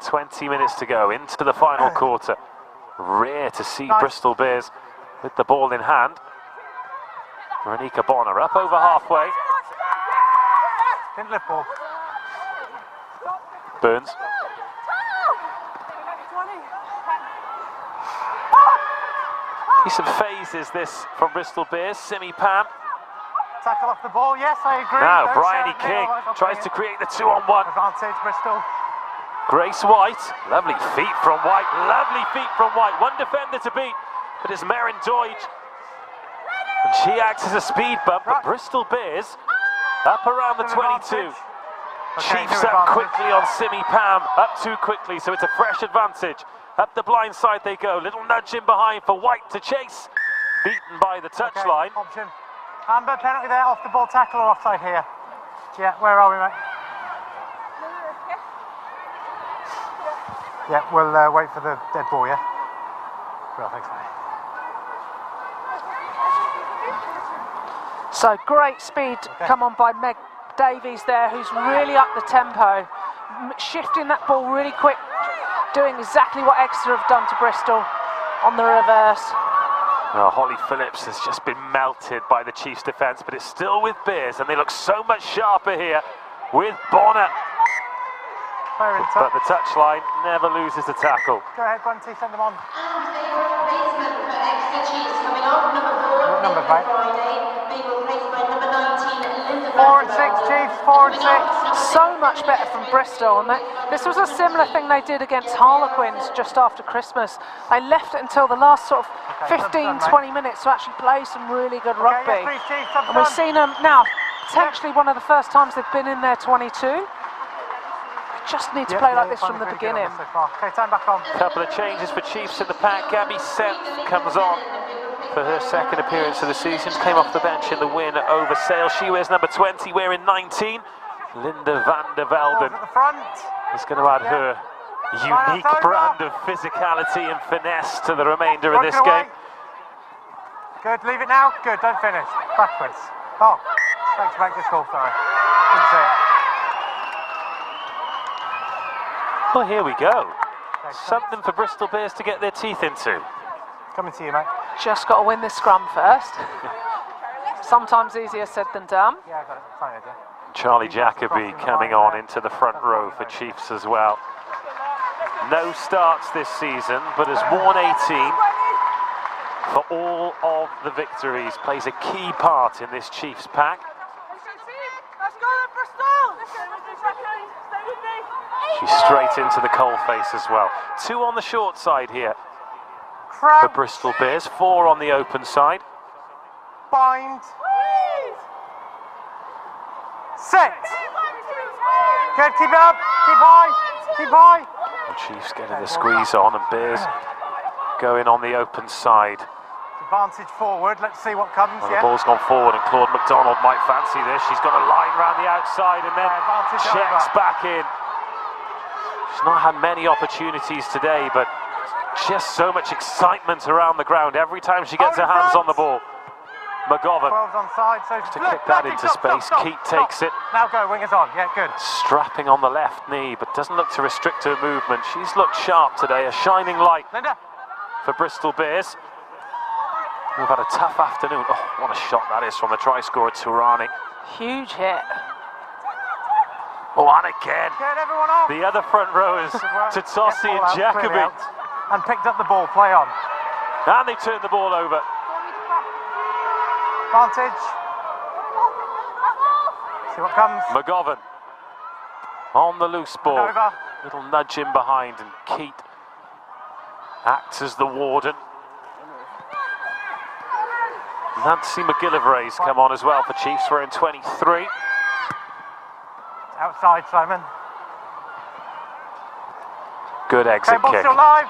[SPEAKER 1] 20 minutes to go into the final quarter. Rare to see Bristol Bears with the ball in hand. Renika Bonner up over halfway.
[SPEAKER 3] Didn't lift ball.
[SPEAKER 1] Burns. Piece of phases this from Bristol Bears. Simi Pam.
[SPEAKER 3] Tackle off the ball, yes, I agree.
[SPEAKER 1] Now
[SPEAKER 3] Don't
[SPEAKER 1] Bryony
[SPEAKER 3] shout,
[SPEAKER 1] King
[SPEAKER 3] Neil,
[SPEAKER 1] tries to create the 2-on-1.
[SPEAKER 3] Advantage, Bristol.
[SPEAKER 1] Grace White, lovely feet from White, lovely feet from White. One defender to beat, but it's Merrin Doidge. And she acts as a speed bump, but Bristol Bears up around the 22. Chiefs up quickly on Simi Pam, up too quickly, so it's a fresh advantage. Up the blind side they go, little nudge in behind for White to chase. Beaten by the touchline.
[SPEAKER 3] Option. Amber, penalty there, off the ball tackle or offside here? Yeah, where are we, mate? Yeah, we'll wait for the dead ball, yeah? Well, thanks, mate.
[SPEAKER 2] So great speed come on by Meg Davies there, who's really up the tempo, shifting that ball really quick, doing exactly what Exeter have done to Bristol on the reverse.
[SPEAKER 1] Well, Holly Phillips has just been melted by the Chiefs' defence, but it's still with Bears, and they look so much sharper here with Bonner. But the touchline never loses the tackle.
[SPEAKER 3] Go ahead, Bunty, send them on.
[SPEAKER 7] And a replacement for Exeter Chiefs coming off, number 4,
[SPEAKER 3] What numbers,
[SPEAKER 7] Nicola
[SPEAKER 3] mate?
[SPEAKER 7] Friday, being replaced by number 19, Linda
[SPEAKER 3] 4 and 6, Chiefs, 4 and 6.
[SPEAKER 2] So much better from Bristol, and this was a similar thing they did against Harlequins just after Christmas. They left it until the last sort of 15-20 minutes to actually play some really good rugby.
[SPEAKER 3] Yes, please, Chiefs,
[SPEAKER 2] And we've seen them now, potentially one of the first times they've been in their 22. Just need to play like this from the beginning.
[SPEAKER 3] Okay, time back on.
[SPEAKER 1] Couple of changes for Chiefs in the pack. Gabby Senth comes on for her second appearance of the season. Came off the bench in the win over Sale. She wears number 20, wearing 19. Linda van der Velden
[SPEAKER 3] At the front.
[SPEAKER 1] is going to add her unique brand of physicality and finesse to the remainder of this game.
[SPEAKER 3] Good, leave it now. Good, don't finish. Backwards. Oh, thanks for making this call, sorry. Didn't see it.
[SPEAKER 1] Well, here we go. Something for Bristol Bears to get their teeth into.
[SPEAKER 3] Coming to you, mate.
[SPEAKER 2] Just got to win this scrum first. Sometimes easier said than done.
[SPEAKER 3] Yeah, I got it. Sorry, yeah.
[SPEAKER 1] Charlie Jacoby coming on into the front row for Chiefs as well. No starts this season, but has worn 18 for all of the victories. Plays a key part in this Chiefs pack. She's straight into the coalface as well. 2 on the short side here for Bristol Bears, 4 on the open side.
[SPEAKER 3] Bind. Set. Good, keep it up. Keep high. Keep high.
[SPEAKER 1] The Chiefs getting the squeeze on, and Bears going on the open side.
[SPEAKER 3] Advantage forward. Let's see what comes.
[SPEAKER 1] Well, the ball's gone forward and Claude McDonald might fancy this. She's got a line round the outside and then checks back in. She's not had many opportunities today, but just so much excitement around the ground every time she gets her hands on the ball. McGovern
[SPEAKER 3] 12's on side, so
[SPEAKER 1] to kick that into space. Keat takes it.
[SPEAKER 3] Now go, wingers on. Yeah, good.
[SPEAKER 1] Strapping on the left knee, but doesn't look to restrict her movement. She's looked sharp today, a shining light
[SPEAKER 3] Linda.
[SPEAKER 1] for Bristol Bears. We've had a tough afternoon. Oh, what a shot that is from the try scorer, Turani.
[SPEAKER 2] Huge hit.
[SPEAKER 1] Oh, and again.
[SPEAKER 3] Get everyone off.
[SPEAKER 1] The other front rowers, Tutossi and Jacobi.
[SPEAKER 3] And picked up the ball, play on.
[SPEAKER 1] And they turned the ball over.
[SPEAKER 3] Advantage. See what comes.
[SPEAKER 1] McGovern on the loose ball.
[SPEAKER 3] Over.
[SPEAKER 1] Little nudge in behind, and Keat acts as the warden. Nancy McGillivray's come on as well for Chiefs. We're in 23.
[SPEAKER 3] Outside, Simon.
[SPEAKER 1] Good exit
[SPEAKER 3] Okay, ball
[SPEAKER 1] kick.
[SPEAKER 3] still live.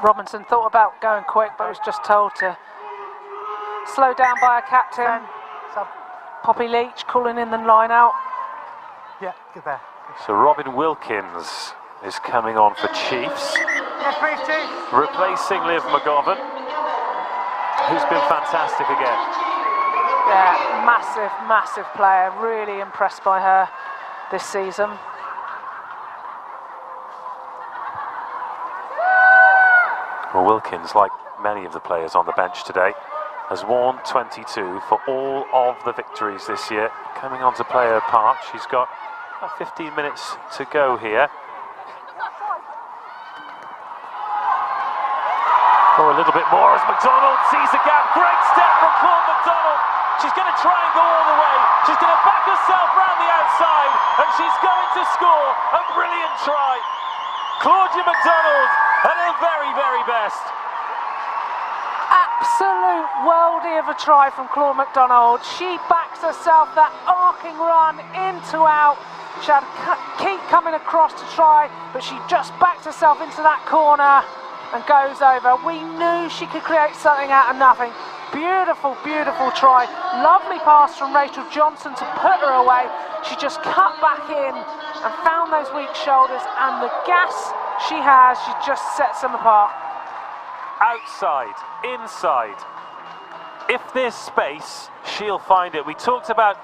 [SPEAKER 2] Robinson thought about going quick, but was just told to slow down by a captain.
[SPEAKER 3] Sub.
[SPEAKER 2] Poppy Leach calling in the line out.
[SPEAKER 3] Yeah, good there.
[SPEAKER 1] So Robin Wilkins is coming on for Chiefs,
[SPEAKER 3] Yes, please, Chief.
[SPEAKER 1] replacing Liv McGovern, who's been fantastic again.
[SPEAKER 2] Yeah, massive, massive player. Really impressed by her this season.
[SPEAKER 1] Well, Wilkins, like many of the players on the bench today, has worn 22 for all of the victories this year. Coming on to play her part, she's got 15 minutes to go here. Oh, a little bit more as McDonald sees a gap. Great step from Claude McDonald. She's going to try and go all the way. She's going to back herself round the outside, and she's going to score a brilliant try. Claudia McDonald at her very, very best.
[SPEAKER 2] Absolute worldie of a try from Claude McDonald. She backs herself, that arcing run into out. She had Keat coming across to try, but she just backed herself into that corner and goes over. We knew she could create something out of nothing. Beautiful, beautiful try. Lovely pass from Rachel Johnson to put her away. She just cut back in and found those weak shoulders, and the gas she has, she just sets them apart.
[SPEAKER 1] Outside, inside. If there's space, she'll find it. We talked about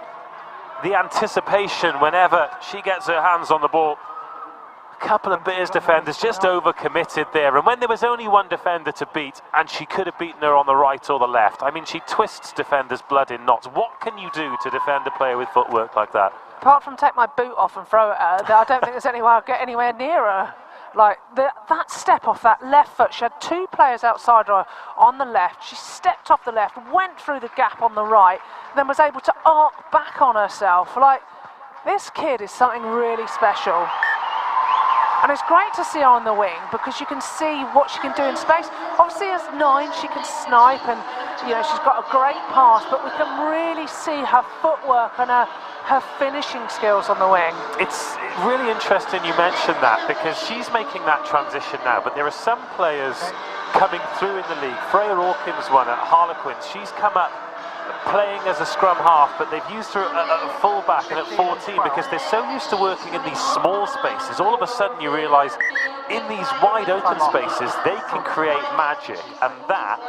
[SPEAKER 1] the anticipation whenever she gets her hands on the ball. A couple of Bears defenders just overcommitted there, and when there was only one defender to beat, and she could have beaten her on the right or the left. I mean, she twists defenders' blood in knots. What can you do to defend a player with footwork like that?
[SPEAKER 2] Apart from take my boot off and throw at her, I don't think there's any way I'll get anywhere near her. Like, that step off that left foot, she had two players outside her on the left. She stepped off the left, went through the gap on the right, then was able to arc back on herself. Like, this kid is something really special. And it's great to see her on the wing because you can see what she can do in space. Obviously, as 9, she can snipe and, you know, she's got a great pass, but we can really see her footwork and her finishing skills on the wing.
[SPEAKER 1] It's really interesting you mentioned that, because she's making that transition now, but there are some players coming through in the league. Freya Hawkins won at Harlequins. She's come up playing as a scrum half, but they've used her at full back and at 14 because they're so used to working in these small spaces. All of a sudden you realise in these wide open spaces they can create magic, and that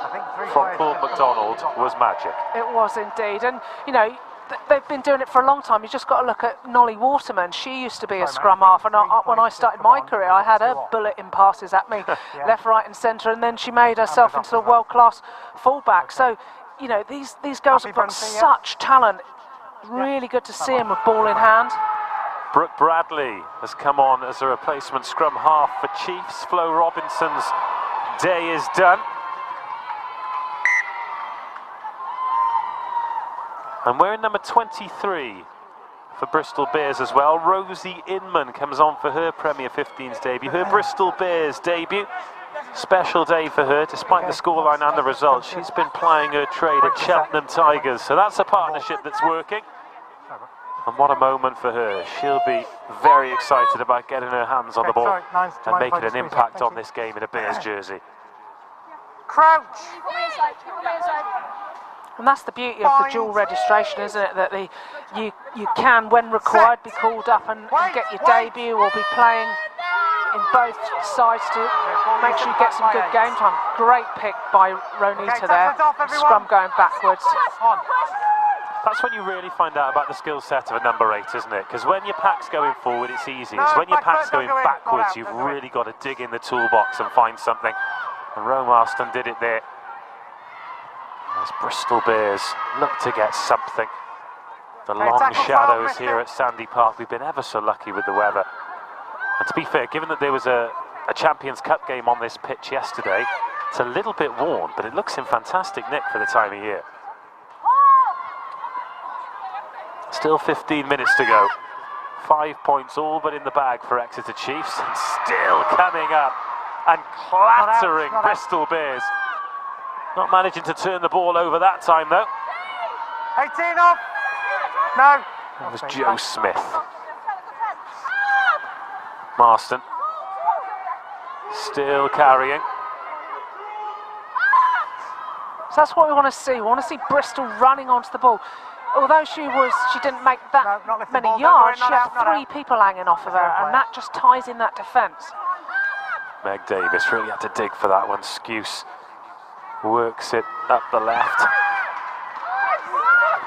[SPEAKER 1] from Claude McDonald was magic.
[SPEAKER 2] It was indeed, and you know, they've been doing it for a long time. You just got to look at Nolly Waterman. She used to be a scrum half, and when I started my career, I had her bulleting passes at me, left, right, and centre, and then she made herself into a world-class fullback. So, you know, these girls have got such talent. Really good to see them with ball in hand.
[SPEAKER 1] Brooke Bradley has come on as a replacement scrum half for Chiefs. Flo Robinson's day is done. And we're in number 23 for Bristol Bears as well. Rosie Inman comes on for her Premier 15s debut, her Bristol Bears debut. Special day for her, despite the scoreline and the result. She's been plying her trade at Cheltenham Tigers, so that's a partnership that's working. And what a moment for her. She'll be very excited about getting her hands on the ball and making an impact on this game in a Bears jersey.
[SPEAKER 3] Crouch!
[SPEAKER 2] And that's the beauty of the dual registration, isn't it? That you can, when required, be called up and get your debut or be playing in both sides to make sure you get some good game time. Great pick by Ronita there. Scrum going backwards.
[SPEAKER 1] That's when you really find out about the skill set of a number 8, isn't it? Because when your pack's going forward, it's easy. It's when your pack's going backwards, you've really got to dig in the toolbox and find something. And Rome Marston did it there. As Bristol Bears look to get something. The long shadows here at Sandy Park. We've been ever so lucky with the weather. And to be fair, given that there was a Champions Cup game on this pitch yesterday, it's a little bit worn, but it looks in fantastic nick for the time of year. Still 15 minutes to go. 5 points all but in the bag for Exeter Chiefs, and still coming up and clattering Bristol Bears. Not managing to turn the ball over that time though.
[SPEAKER 3] 18 off! No!
[SPEAKER 1] That was Joe Smith. Marston. Still carrying.
[SPEAKER 2] So that's what we want to see. We want to see Bristol running onto the ball. Although she didn't make that many yards, she had 3 people hanging off of her, and that just ties in that defence.
[SPEAKER 1] Meg Davis really had to dig for that one. Skuse works it up the left.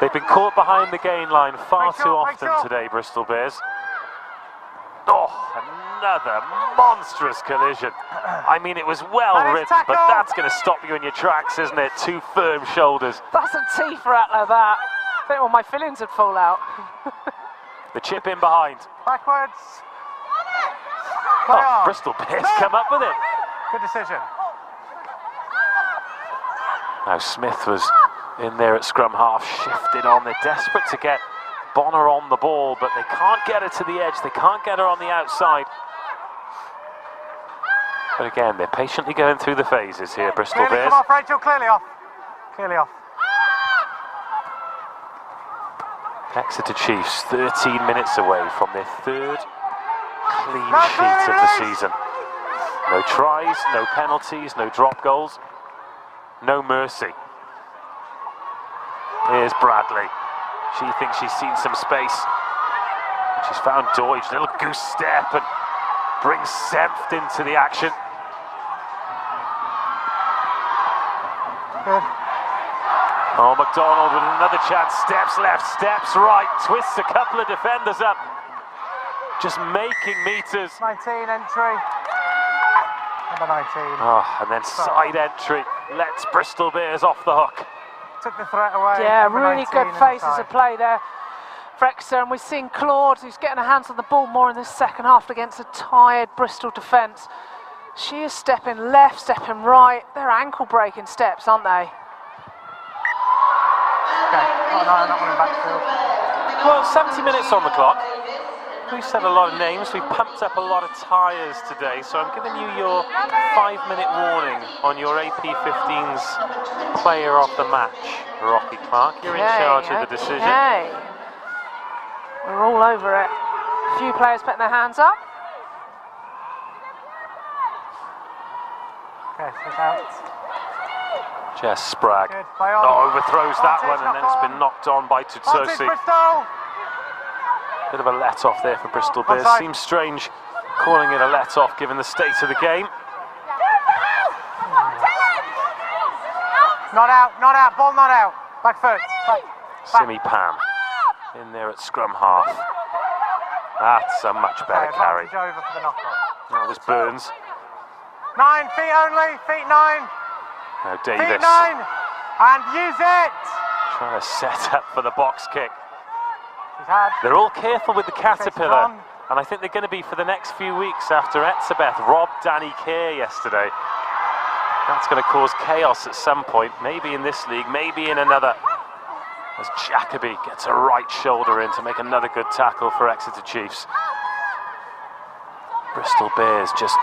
[SPEAKER 1] They've been caught behind the gain line far too often today, Bristol Bears. Oh, another monstrous collision. I mean, it was well ridden, but that's going to stop you in your tracks, isn't it? 2 firm shoulders.
[SPEAKER 2] That's a T for Rattler, that. I think all my fillings would fall out.
[SPEAKER 1] The chip in behind.
[SPEAKER 3] Backwards.
[SPEAKER 1] Oh, Bristol Bears come up with it.
[SPEAKER 3] Good decision.
[SPEAKER 1] Now Smith was in there at scrum half, shifted on. They're desperate to get Bonner on the ball, but they can't get her to the edge. They can't get her on the outside. But again, they're patiently going through the phases here, Bristol Bears.
[SPEAKER 3] Come off, Rachel, clearly off. Clearly off.
[SPEAKER 1] Exeter Chiefs 13 minutes away from their 3rd clean sheet of the season. No tries, no penalties, no drop goals, no mercy. Here's Bradley. She thinks she's seen some space. She's found Deutsch, little goose step, and brings Senft into the action.
[SPEAKER 3] Good.
[SPEAKER 1] Oh, McDonald with another chance. Steps left, steps right, twists a couple of defenders up. Just making meters.
[SPEAKER 3] 19 entry. Number 19.
[SPEAKER 1] Oh, and then side entry lets Bristol Bears off the hook.
[SPEAKER 3] Took the threat away.
[SPEAKER 2] Yeah, really good phases of play there for Exeter, and we've seen Claude, who's getting her hands on the ball more in this second half against a tired Bristol defence. She is stepping left, stepping right. They're ankle breaking steps, aren't they?
[SPEAKER 3] Okay, not one in backfield.
[SPEAKER 1] Well, 70 minutes on the clock. We've said a lot of names, we've pumped up a lot of tyres today, so I'm giving you your 5-minute warning on your AP15's player of the match. Rocky Clark, you're in charge of the decision.
[SPEAKER 2] We're all over it. A few players putting their hands up.
[SPEAKER 3] Okay, so out.
[SPEAKER 1] Jess Spragg. Overthrows that one, and then it's been knocked on by Tutosi. Bit of a let-off there for Bristol Bears. Seems strange calling it a let-off given the state of the game.
[SPEAKER 3] Not out, ball not out. Back foot.
[SPEAKER 1] Simi Pam in there at scrum half. That's a much better carry.
[SPEAKER 3] Over for the knock-on.
[SPEAKER 1] That was Burns.
[SPEAKER 3] 9 feet only, feet 9.
[SPEAKER 1] Now Davis.
[SPEAKER 3] Feet 9, and use it.
[SPEAKER 1] Trying to set up for the box kick.
[SPEAKER 3] Had.
[SPEAKER 1] They're all careful with the caterpillar, and I think they're going to be for the next few weeks after Etzebeth robbed Danny Kerr yesterday. That's going to cause chaos at some point, maybe in this league, maybe in another. As Jacoby gets a right shoulder in to make another good tackle for Exeter Chiefs. Bristol Bears just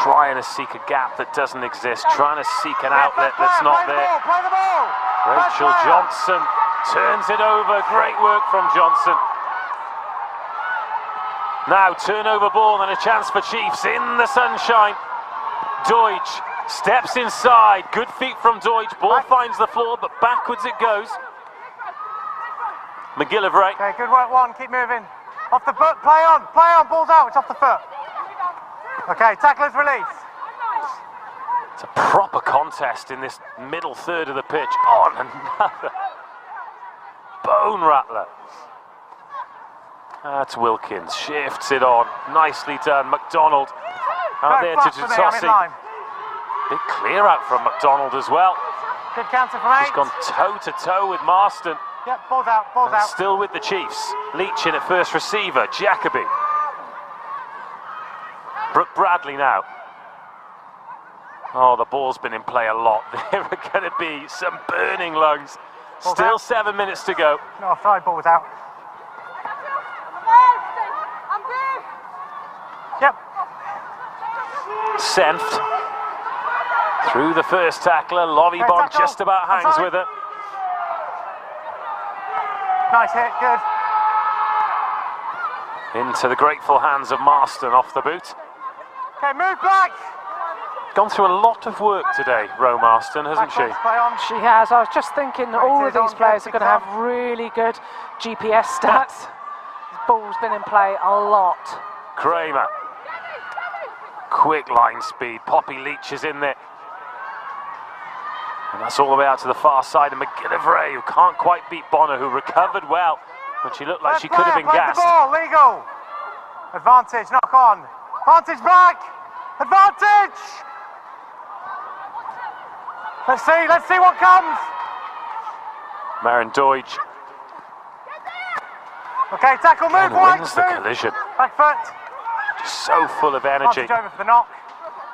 [SPEAKER 1] trying to seek a gap that doesn't exist, trying to seek an outlet that's not there.
[SPEAKER 3] Play the ball.
[SPEAKER 1] Rachel Johnson turns it over. Great work from Johnson. Now turnover ball and a chance for Chiefs in the sunshine. Deutsch steps inside. Good feet from Deutsch. Ball finds the floor, but backwards it goes. McGillivray.
[SPEAKER 3] Okay, good work, one. Keep moving. Off the foot. Play on. Play on. Ball's out. It's off the foot. Okay, tacklers release.
[SPEAKER 1] It's a proper contest in this middle third of the pitch. On another bone rattler. That's Wilkins. Shifts it on. Nicely done. McDonald out there to Tutossi. Big clear out from McDonald as well.
[SPEAKER 3] Good counter from 8.
[SPEAKER 1] He's gone toe to toe with Marston.
[SPEAKER 3] Yep, ball's out. Ball's out.
[SPEAKER 1] Still with the Chiefs. Leach in at first receiver. Jacoby. Brooke Bradley now. Oh, the ball's been in play a lot. There are going to be some burning lungs.
[SPEAKER 3] Ball's
[SPEAKER 1] Still
[SPEAKER 3] out.
[SPEAKER 1] 7 minutes to go.
[SPEAKER 3] No offside, ball was out. Yep.
[SPEAKER 1] Senft. Through the first tackler. Lollybomb just about hangs with it.
[SPEAKER 3] Nice hit, good.
[SPEAKER 1] Into the grateful hands of Marston off the boot.
[SPEAKER 3] Okay, move back.
[SPEAKER 1] Gone through a lot of work today, Ro Marston, hasn't she?
[SPEAKER 3] Play on.
[SPEAKER 2] She has. I was just thinking all of these players are going to have really good GPS stats. This ball's been in play a lot.
[SPEAKER 1] Kramer. Quick line speed. Poppy Leach is in there. And that's all the way out to the far side. And McGillivray, who can't quite beat Bonner, who recovered well when she looked like she could have been gassed.
[SPEAKER 3] The ball, legal. Advantage, knock on. Advantage back. Advantage. Let's see what comes.
[SPEAKER 1] Maren Deutsch.
[SPEAKER 3] Okay, tackle, move, wide,
[SPEAKER 1] wins the collision.
[SPEAKER 3] Back foot.
[SPEAKER 1] Just so full of energy.
[SPEAKER 3] Advantage over for the knock.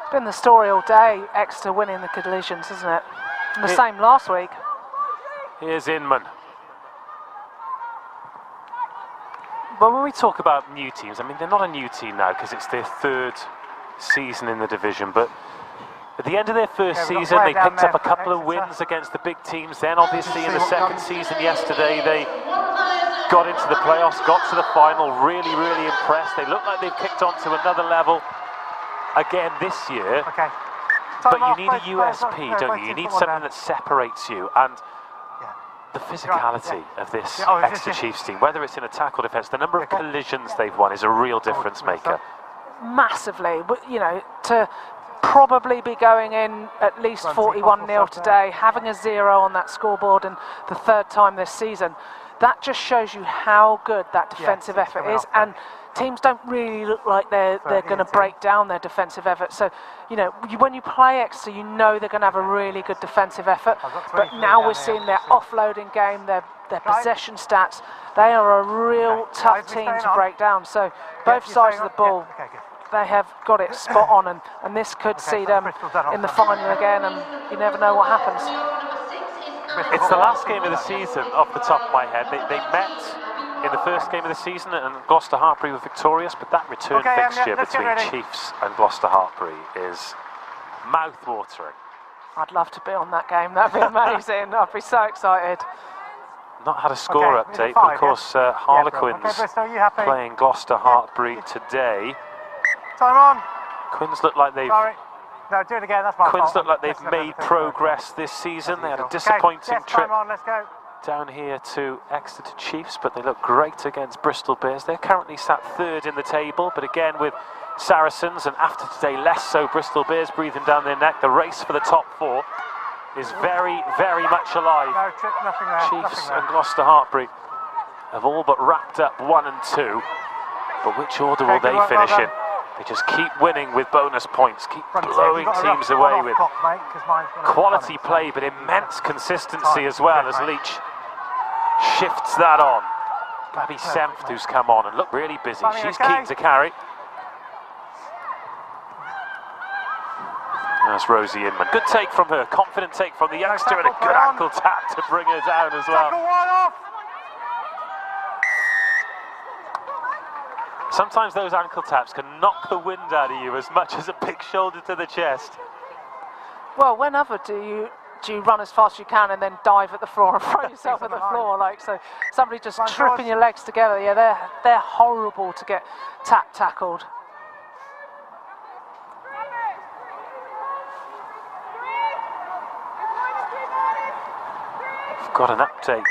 [SPEAKER 2] It's been the story all day, Exeter winning the collisions, isn't it? And the same last week.
[SPEAKER 1] Here's Inman. But when we talk about new teams, I mean, they're not a new team now because it's their third season in the division, but at the end of their first season, they picked up a couple of wins against the big teams. Then, obviously, in the second season yesterday, they got into the playoffs, got to the final, really, really impressed. They look like they've kicked on to another level again this year.
[SPEAKER 3] Okay.
[SPEAKER 1] But you need a USP, don't you? You need something that separates you. And the physicality of this Exeter Chiefs team, whether it's in attack or defence, the number of collisions they've won is a real difference maker.
[SPEAKER 2] Massively. You know, to probably be going in at least 41-0 today, having a 0 on that scoreboard and the third time this season, that just shows you how good that defensive effort is. And teams don't really look like they're going to break down their defensive effort. So, you know, when you play Exeter, you know they're going to have a really good defensive effort. But now we're seeing their offloading game, their possession stats. They are a real tough team to break down. So both sides of the ball, they have got it spot on. And this could see them in the final again. And you never know what happens.
[SPEAKER 1] It's the last game of the season, off the top of my head. They met in the first game of the season, and Gloucester Hartpury were victorious, but that return fixture between Chiefs and Gloucester Hartpury is mouth-watering.
[SPEAKER 2] I'd love to be on that game. That'd be amazing. I'd be so excited.
[SPEAKER 1] Not had a score update, but of course Harlequins playing Gloucester Hartpury today.
[SPEAKER 3] Time on.
[SPEAKER 1] Quins look like they've
[SPEAKER 3] No, do it again. That's my
[SPEAKER 1] Quins
[SPEAKER 3] fault.
[SPEAKER 1] look like they've made progress this season. They had a disappointing trip
[SPEAKER 3] Let's go.
[SPEAKER 1] down here to Exeter Chiefs, but they look great against Bristol Bears. They're currently sat third in the table, but again with Saracens, and after today less so, Bristol Bears breathing down their neck. The race for the top 4 is very, very much alive.
[SPEAKER 3] No trip, nothing there.
[SPEAKER 1] Chiefs and Gloucester Hartpury have all but wrapped up 1 and 2, but which order will they finish in? They just keep winning with bonus points, keep blowing teams away with quality play, but immense consistency as well, as Leach shifts that on. Gabby Senft, who's come on and looked really busy. She's keen to carry. That's Rosie Inman. Good take from her, confident take from the youngster, and a good ankle tap to bring her down as well. Sometimes those ankle taps can knock the wind out of you as much as a big shoulder to the chest.
[SPEAKER 2] Well, whenever do you do you run as fast as you can and then dive at the floor and throw yourself at the floor? Like, so somebody just tripping your legs together. Yeah, they're horrible to get tackled.
[SPEAKER 1] I've got an update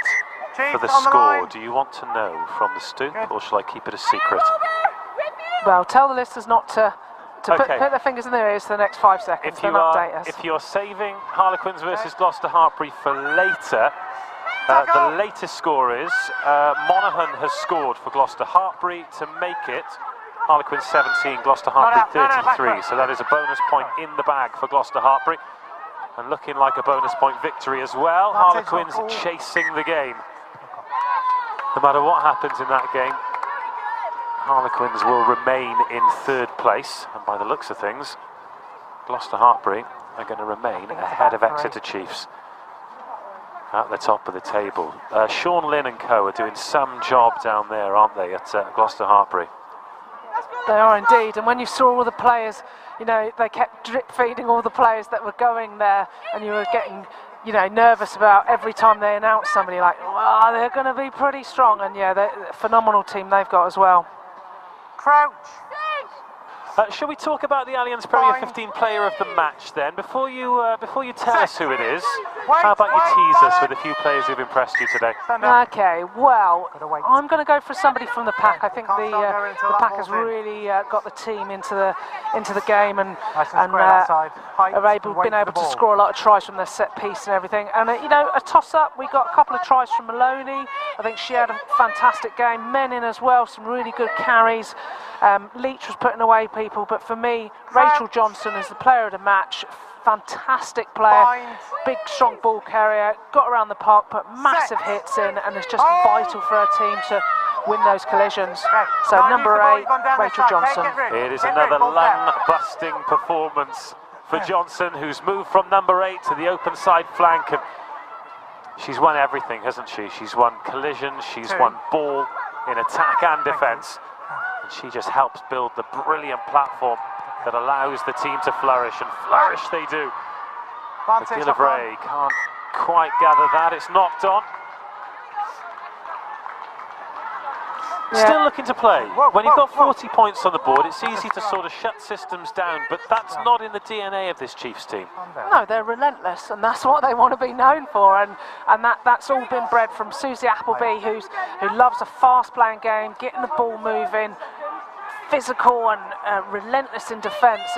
[SPEAKER 1] for the score. Do you want to know from the stoop, or shall I keep it a secret?
[SPEAKER 2] Well, tell the listeners not to
[SPEAKER 1] Okay.
[SPEAKER 2] put their fingers in their ears for the next 5 seconds. Then update us.
[SPEAKER 1] If you're saving Harlequins versus Gloucester Hartpury for later, the latest score is Monaghan has scored for Gloucester Hartpury to make it Harlequins 17, Gloucester Hartpury 33. So that is a bonus point in the bag for Gloucester Hartpury, and looking like a bonus point victory as well. Harlequins chasing the game. No matter what happens in that game, Harlequins will remain in 3rd place, and by the looks of things, Gloucester Hartpury are going to remain ahead of Exeter Chiefs at the top of the table. Sean Lynn and co are doing some job down there, aren't they, at Gloucester Hartpury?
[SPEAKER 2] They are indeed, and when you saw all the players, you know, they kept drip feeding all the players that were going there, and you were getting, you know, nervous about every time they announced somebody, like, well, they're going to be pretty strong, and yeah, they're a phenomenal team they've got as well.
[SPEAKER 3] Crouch.
[SPEAKER 1] Shall we talk about the Allianz Premier 15 player of the match then? Before you tell us who it is, how about you tease us with a few players who've impressed you today?
[SPEAKER 2] Okay, well, I'm going to go for somebody from the pack. I think the pack has really got the team into the game, and been able to score a lot of tries from their set piece and everything. And you know, a toss-up. We got a couple of tries from Maloney. I think she had a fantastic game. Menin as well, some really good carries. Leach was putting away people, but for me, Rachel Johnson is the player of the match. Fantastic player, big strong ball carrier, got around the park, put massive hits in, and is just vital for her team to win those collisions. So number 8, Rachel Johnson.
[SPEAKER 1] It is another lung-busting performance for Johnson, who's moved from number 8 to the open side flank, and she's won everything, hasn't she? She's won collisions, she's won ball in attack and defence. And she just helps build the brilliant platform that allows the team to flourish, and flourish they do. McGillivray can't quite gather that, it's knocked on. Still looking to play. When you've got 40 points on the board, it's easy to sort of shut systems down, but that's not in the DNA of this Chiefs team.
[SPEAKER 2] No, they're relentless, and that's what they want to be known for, and that's all been bred from Susie Appleby, who loves a fast-playing game, getting the ball moving, physical and relentless in defence,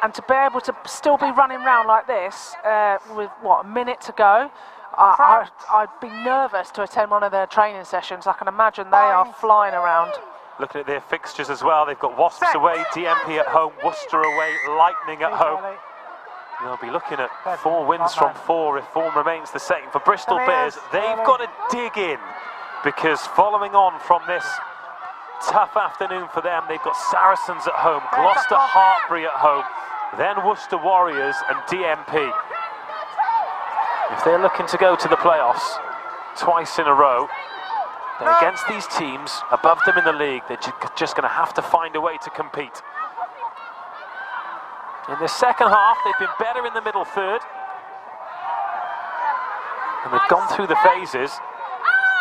[SPEAKER 2] and to be able to still be running around like this with, what, a minute to go. I'd be nervous to attend one of their training sessions. I can imagine they are flying around.
[SPEAKER 1] Looking at their fixtures as well, they've got Wasps away, DMP at home, Worcester away, Lightning at home. They'll be looking at 4 wins from 4 if form remains the same. For Bristol Bears, they've got to dig in, because following on from this tough afternoon for them, they've got Saracens at home, Gloucester Hartpury at home, then Worcester Warriors and DMP. If they're looking to go to the playoffs twice in a row, then against these teams above them in the league, they're just going to have to find a way to compete. In the second half, they've been better in the middle third, and they've gone through the phases.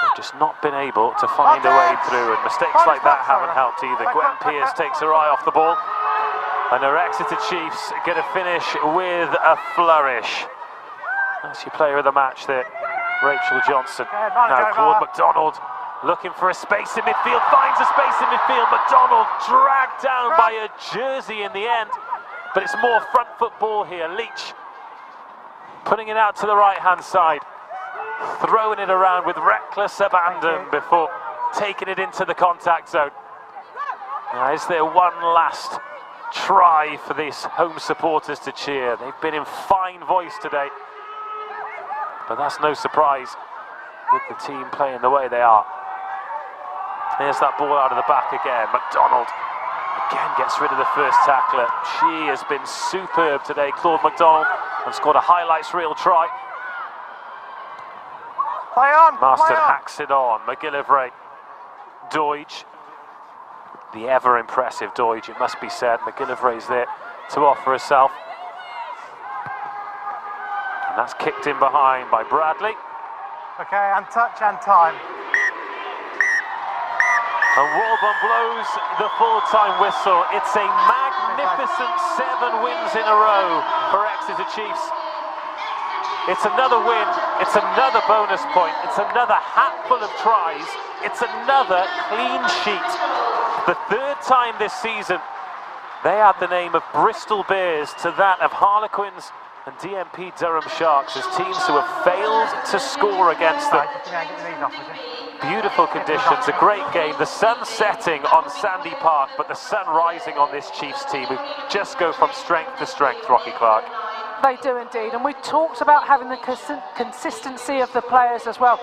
[SPEAKER 1] They've just not been able to find a way through, and mistakes like that haven't helped either. Gwen Pearce takes her eye off the ball, and her Exeter Chiefs get to finish with a flourish. That's your player of the match there, Rachel Johnson. Now Claude McDonald looking for a space in midfield, finds a space in midfield. McDonald dragged down by a jersey in the end, but it's more front foot ball here. Leach putting it out to the right hand side, throwing it around with reckless abandon before taking it into the contact zone. Now, is there one last try for these home supporters to cheer? They've been in fine voice today, but that's no surprise with the team playing the way they are. There's that ball out of the back again. McDonald again gets rid of the first tackler. She has been superb today, Claude McDonald, and scored a highlights reel try.
[SPEAKER 3] Play on,
[SPEAKER 1] Marston hacks it on. McGillivray, Doige, the ever impressive Doige, it must be said. McGillivray's there to offer herself. And that's kicked in behind by Bradley.
[SPEAKER 3] Okay, and touch and time.
[SPEAKER 1] And Walburn blows the full-time whistle. It's a magnificent 7 wins in a row for Exeter Chiefs. It's another win, it's another bonus point, it's another hatful of tries, it's another clean sheet. The 3rd time this season, they add the name of Bristol Bears to that of Harlequins and DMP Durham Sharks as teams who have failed to score against them. Beautiful conditions, a great game, the sun setting on Sandy Park, but the sun rising on this Chiefs team who just go from strength to strength, Rocky Clark.
[SPEAKER 2] They do indeed, and we talked about having the consistency of the players as well.